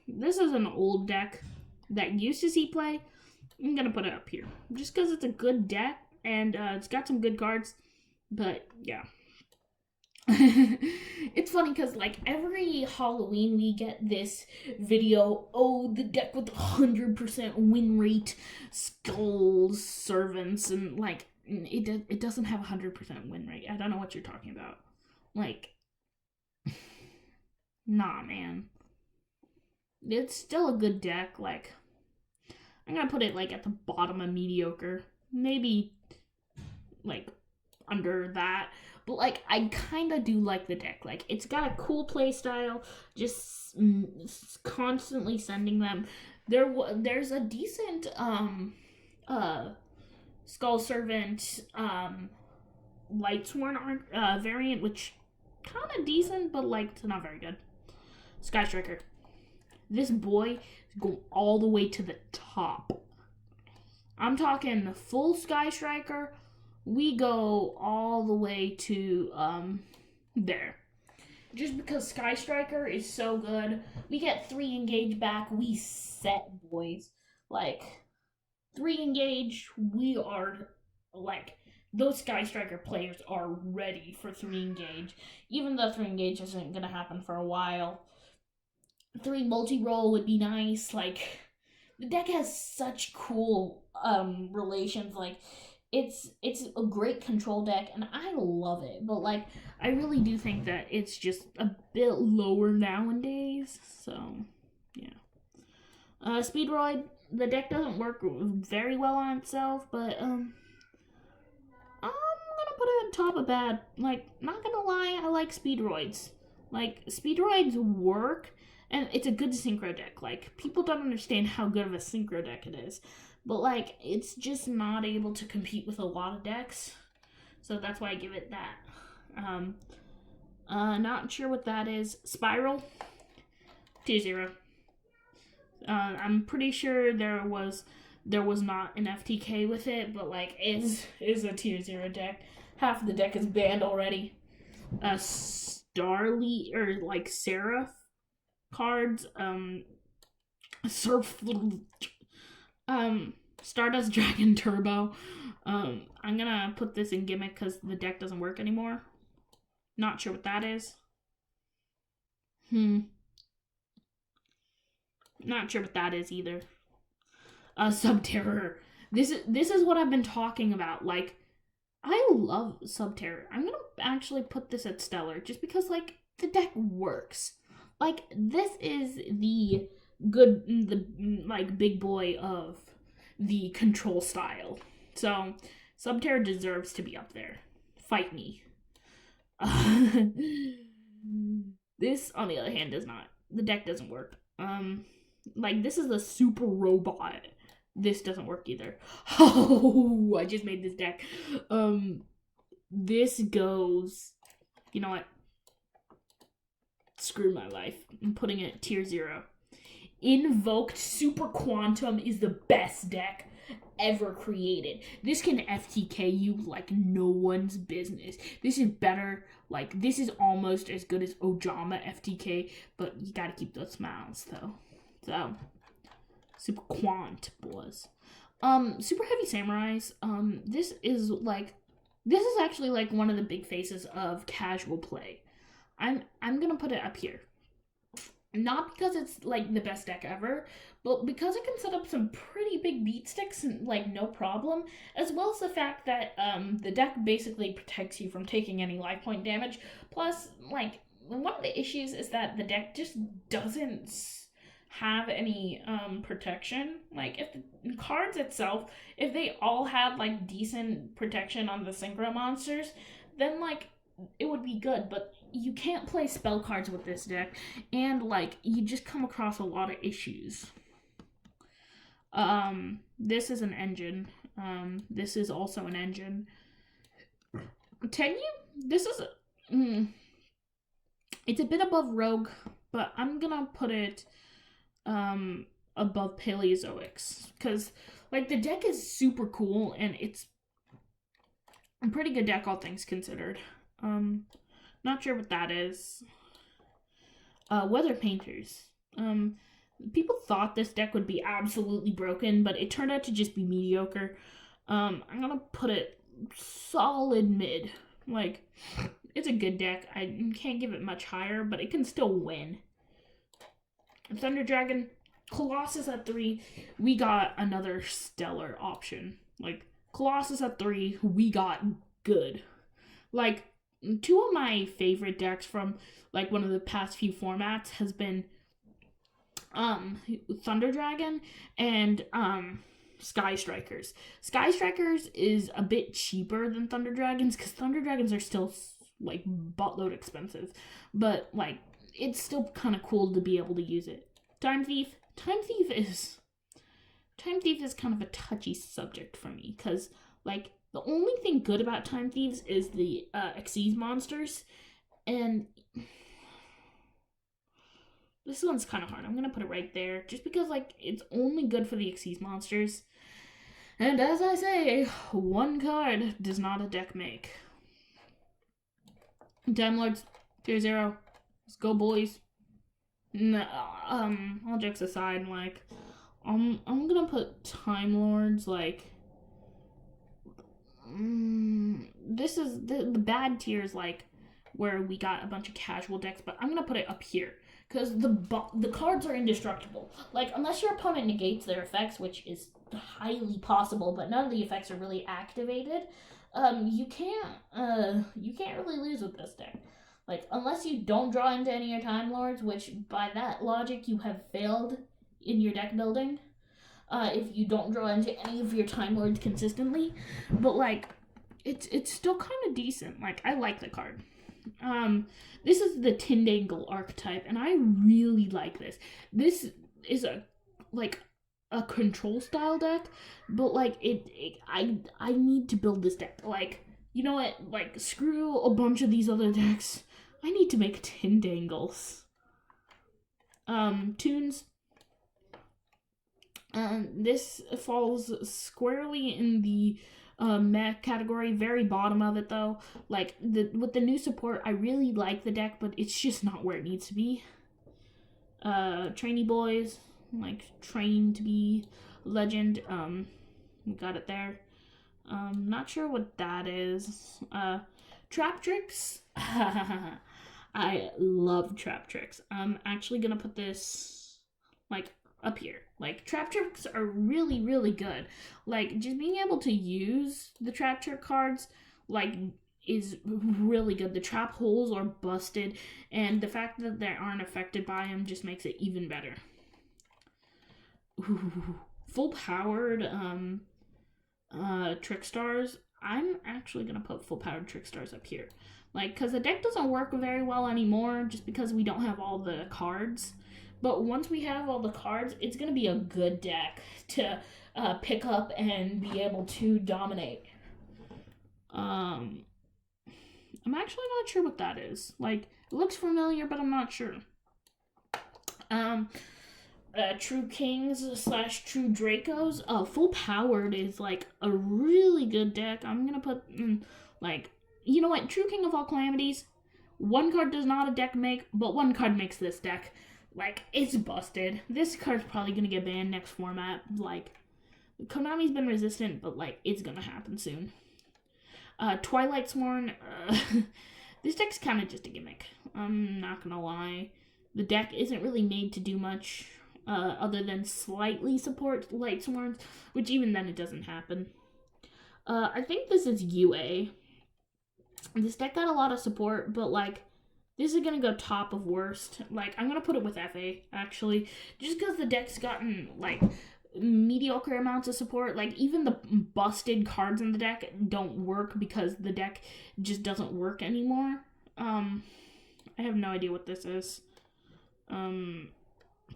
This is an old deck that used to see play. I'm gonna put it up here just because it's a good deck and it's got some good cards. But yeah. It's funny because like every Halloween we get this video, oh, the deck with 100% win rate, skulls, servants, and like it doesn't have 100% win rate. I don't know what you're talking about. Like, nah, man. It's still a good deck. Like, I'm gonna put it like at the bottom of mediocre, maybe like under that. But like, I kind of do like the deck. Like, it's got a cool play style. Just constantly sending them. There's a decent Skull Servant Lightsworn variant, which kind of decent, but like it's not very good. Sky Striker. This boy is going all the way to the top. I'm talking full Sky Striker. We go all the way to there. Just because Sky Striker is so good. We get 3 engage back. We set, boys. Like, 3 engage. We are, like, those Sky Striker players are ready for 3 engage. Even though 3 engage isn't going to happen for a while. 3 multi-roll would be nice. Like, the deck has such cool relations. Like, it's a great control deck, and I love it. But like, I really do think that it's just a bit lower nowadays. So, yeah. Speedroid, the deck doesn't work very well on itself, but I'm gonna put it on top of bad. Like, not gonna lie, I like Speedroids. Like, Speedroids work, and it's a good synchro deck. Like, people don't understand how good of a synchro deck it is. But, like, it's just not able to compete with a lot of decks. So that's why I give it that. Not sure what that is. Spiral. 2-0. I'm pretty sure there was not an FTK with it, but, like, is a tier 0 deck. Half of the deck is banned already. Starly, or, like, Seraph cards. Stardust Dragon Turbo. I'm gonna put this in gimmick because the deck doesn't work anymore. Not sure what that is. Not sure what that is either. Subterror. This is what I've been talking about. Like, I love Subterror. I'm gonna actually put this at Stellar just because, like, the deck works. Like, this is the like, big boy of the control style. So, Subterror deserves to be up there. Fight me. This, on the other hand, does not. The deck doesn't work. Like, this is a super robot. This doesn't work either. Oh, I just made this deck. this goes, you know what? Screw my life. I'm putting it at tier 0. Invoked Super Quantum is the best deck ever created. This can FTK you like no one's business. This is better, like, this is almost as good as Ojama FTK, but you gotta keep those smiles, though. So, Super Quant, boys. Super Heavy Samurais, this is actually, like, one of the big faces of casual play. I'm gonna put it up here. Not because it's, like, the best deck ever, but because it can set up some pretty big beat sticks and, like, no problem, as well as the fact that, the deck basically protects you from taking any life point damage. Plus, like, one of the issues is that the deck just doesn't have any, protection. Like, if the cards itself, if they all had, like, decent protection on the synchro monsters, then, like, it would be good, but you can't play spell cards with this deck, and, like, you just come across a lot of issues. This is an engine. This is also an engine. Tenyu? This is, it's a bit above Rogue, but I'm gonna put it, above Paleozoics, because, like, the deck is super cool, and it's a pretty good deck, all things considered. Not sure what that is. Weather Painters. People thought this deck would be absolutely broken, but it turned out to just be mediocre. I'm gonna put it solid mid. Like, it's a good deck. I can't give it much higher, but it can still win. Thunder Dragon, Colossus at 3. We got another stellar option. Like, Colossus at 3, we got good. Like, 2 of my favorite decks from, like, one of the past few formats has been Thunder Dragon and Sky Strikers. Sky Strikers is a bit cheaper than Thunder Dragons because Thunder Dragons are still, like, buttload expensive, but, like, it's still kind of cool to be able to use it. Time Thief is kind of a touchy subject for me because, like, the only thing good about Time Thieves is the Xyz monsters, and this one's kind of hard. I'm going to put it right there, just because, like, it's only good for the Xyz monsters, and as I say, one card does not a deck make. Time Lords, tier 0, let's go, boys. No, all jokes aside, like, I'm going to put Time Lords, like, this is the bad tiers, like, where we got a bunch of casual decks, but I'm gonna put it up here because the cards are indestructible. Like, unless your opponent negates their effects, which is highly possible, but none of the effects are really activated. You can't really lose with this deck. Like, unless you don't draw into any of your Time Lords, which by that logic you have failed in your deck building. If you don't draw into any of your Time Lords consistently, but, like, it's still kind of decent. Like, I like the card. This is the Tindangle archetype, and I really like this. This is a control style deck, but, like, I need to build this deck. Like, you know what? Like, screw a bunch of these other decks. I need to make Tindangles. Tunes. This falls squarely in the mech category, very bottom of it though. Like, with the new support, I really like the deck, but it's just not where it needs to be. Trainee Boys, like, train to be legend. We got it there. Not sure what that is. Trap Tricks. I love Trap Tricks. I'm actually gonna put this, like, up here. Like, Trap Tricks are really, really good. Like, just being able to use the Trap Trick cards, like, is really good. The trap holes are busted, and the fact that they aren't affected by them just makes it even better. Ooh, full powered Trick Stars. I'm actually gonna put full powered Trick Stars up here. Like, because the deck doesn't work very well anymore just because we don't have all the cards. But once we have all the cards, it's going to be a good deck to pick up and be able to dominate. I'm actually not sure what that is. Like, it looks familiar, but I'm not sure. True Kings / True Dracos. Full Powered is like a really good deck. I'm gonna put like, you know what? True King of all calamities. One card does not a deck make, but one card makes this deck. Like, it's busted. This card's probably gonna get banned next format. Like, Konami's been resistant, but like, it's gonna happen soon. Twilight Sworn. This deck's kind of just a gimmick. I'm not gonna lie. The deck isn't really made to do much. Other than slightly support Light Sworns, which even then it doesn't happen. I think this is UA. This deck got a lot of support, but like, this is gonna go top of worst. Like, I'm gonna put it with FA, actually, just because the deck's gotten like mediocre amounts of support. Like, even the busted cards in the deck don't work because the deck just doesn't work anymore. I have no idea what this is.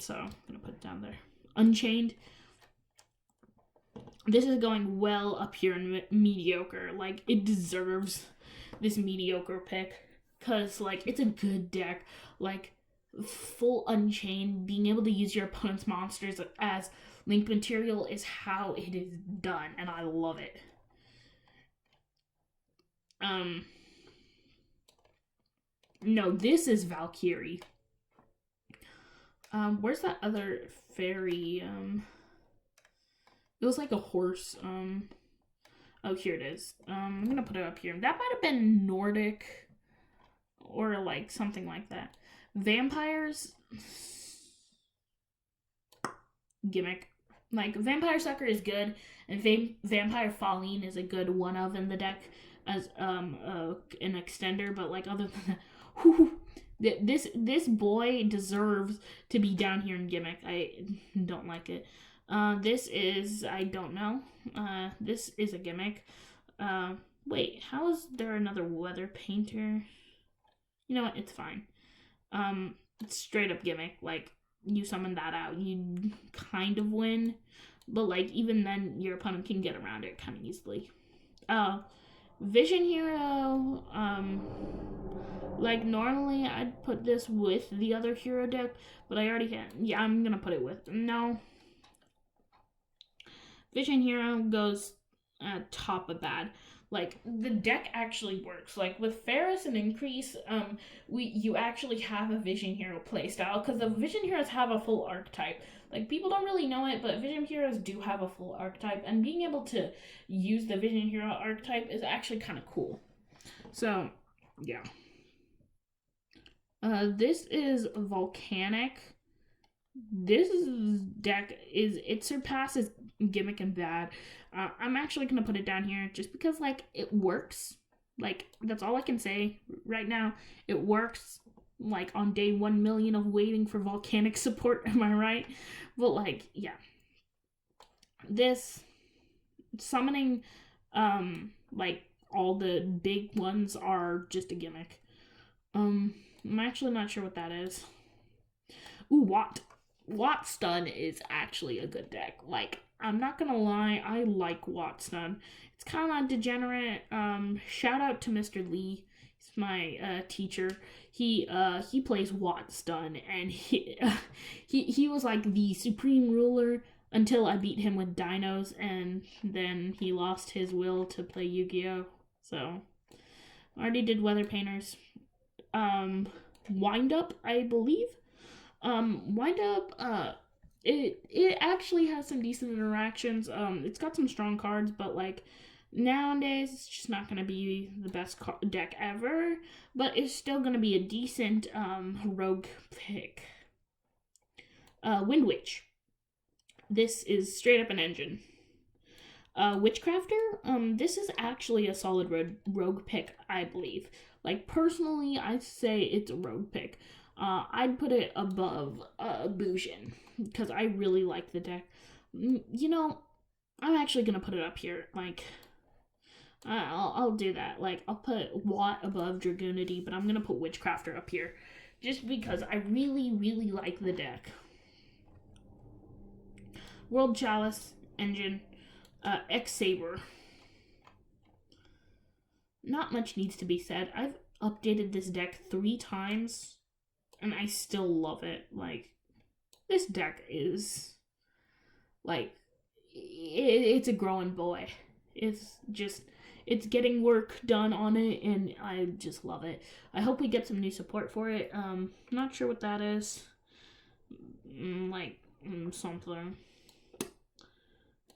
So I'm gonna put it down there. Unchained. This is going well up here in mediocre. Like, it deserves this mediocre pick, because like, it's a good deck. Like, full Unchained, being able to use your opponent's monsters as link material is how it is done, and I love it. No, this is Valkyrie. Where's that other fairy? It was like a horse. Oh, here it is. I'm gonna put it up here. That might have been Nordic, or like something like that. Vampires. Gimmick. Like, Vampire Sucker is good, and Vampire Falling is a good one of in the deck as an extender, but like, other than that, whew, this boy deserves to be down here in Gimmick. I don't like it. This is, I don't know. This is a Gimmick. Wait, how is there another Weather Painter? You know what? It's fine. It's straight up Gimmick. Like, you summon that out, you kind of win, but like, even then, your opponent can get around it kind of easily. Vision Hero. Like, normally I'd put this with the other hero deck, but I already can. Yeah, I'm gonna put it with. No. Vision Hero goes top of bad. Like, the deck actually works. Like, with Ferris and Increase, you actually have a Vision Hero playstyle, because the Vision Heroes have a full archetype. Like, people don't really know it, but Vision Heroes do have a full archetype, and being able to use the Vision Hero archetype is actually kind of cool. So, yeah. This is Volcanic. This deck it surpasses Gimmick and bad. I'm actually gonna put it down here just because, like, it works. Like, that's all I can say right now. It works. Like, on day 1 million of waiting for Volcanic support, am I right? But like, yeah. This summoning, like, all the big ones are just a gimmick. I'm actually not sure what that is. Ooh, Watt Stun is actually a good deck. Like, I'm not gonna lie, I like Watt Stun. It's kind of degenerate. Shout out to Mr. Lee. He's my teacher. He plays Watt Stun, and he was like the supreme ruler until I beat him with dinos, and then he lost his will to play Yu-Gi-Oh. So, already did Weather Painters. Wind Up, I believe. Wind Up, it actually has some decent interactions. It's got some strong cards, but like, nowadays it's just not gonna be the best deck ever, but it's still gonna be a decent rogue pick. Wind Witch. This is straight up an engine. Witchcrafter. This is actually a solid rogue pick, I believe. Like, personally, I say it's a rogue pick. I'd put it above Bujin, because I really like the deck. You know, I'm actually gonna put it up here. Like, I'll do that. Like, I'll put Watt above Dragoonity, but I'm gonna put Witchcrafter up here, just because I really, really like the deck. World Chalice, engine, X-Saber. not much needs to be said. I've updated this deck 3 times, and I still love it. Like, this deck is, like, it's a growing boy. It's getting work done on it, and I just love it. I hope we get some new support for it. Not sure what that is. Something.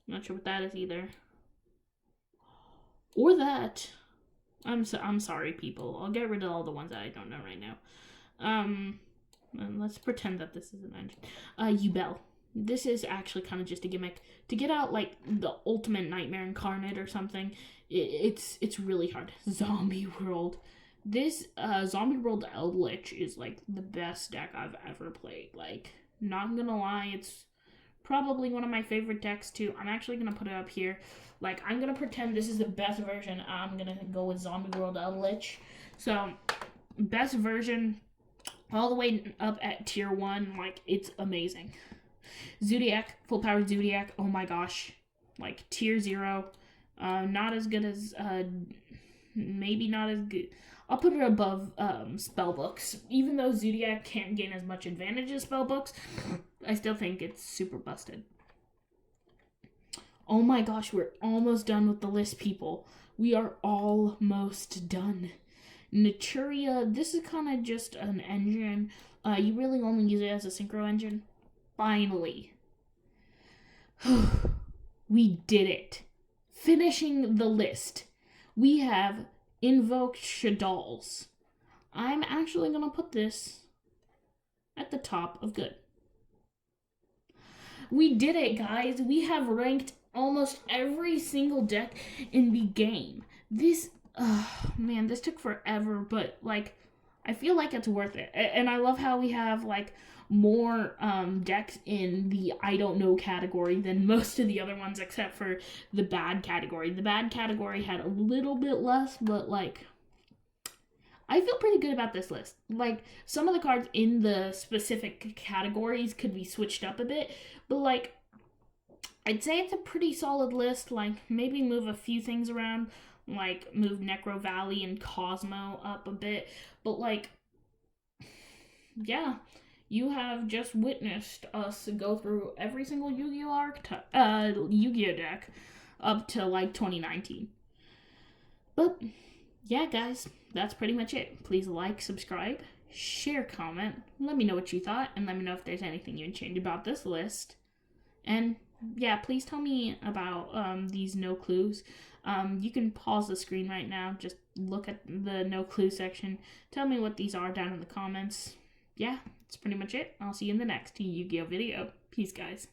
Not sure what that is either. Or that. I'm sorry, people. I'll get rid of all the ones that I don't know right now. And let's pretend that this is an engine. YuGiOh. This is actually kind of just a gimmick to get out like the ultimate nightmare incarnate or something. It's really hard. Zombie World. This Zombie World Eldritch is like the best deck I've ever played. Like, not gonna lie, it's probably one of my favorite decks too. I'm actually gonna put it up here. Like, I'm gonna pretend this is the best version. I'm gonna go with Zombie World Eldritch. So, best version, all the way up at tier 1. Like, it's amazing. Zodiac, full power Zodiac. Oh my gosh, like tier 0. Not as good as maybe not as good. I'll put it above spellbooks. Even though Zodiac can't gain as much advantage as spellbooks, I still think it's super busted. Oh my gosh, we're almost done with the list, people. We are almost done. Naturia, this is kind of just an engine. You really only use it as a synchro engine. Finally. We did it. Finishing the list. We have invoked Shaddolls. I'm actually going to put this at the top of good. We did it, guys. We have ranked almost every single deck in the game. This, man, this took forever, but, like, I feel like it's worth it. And I love how we have, like, more decks in the I don't know category than most of the other ones, except for the bad category. The bad category had a little bit less, but, like, I feel pretty good about this list. Like, some of the cards in the specific categories could be switched up a bit, but, like, I'd say it's a pretty solid list. Like, maybe move a few things around, like, move Necro Valley and Cosmo up a bit, but, like, yeah, you have just witnessed us go through every single Yu-Gi-Oh deck up to, like, 2019. But, yeah, guys, that's pretty much it. Please like, subscribe, share, comment, let me know what you thought, and let me know if there's anything you'd change about this list. And, yeah, please tell me about these no clues. You can pause the screen right now, just look at the no clue section, tell me what these are down in the comments. Yeah, that's pretty much it. I'll see you in the next Yu-Gi-Oh video. Peace, guys.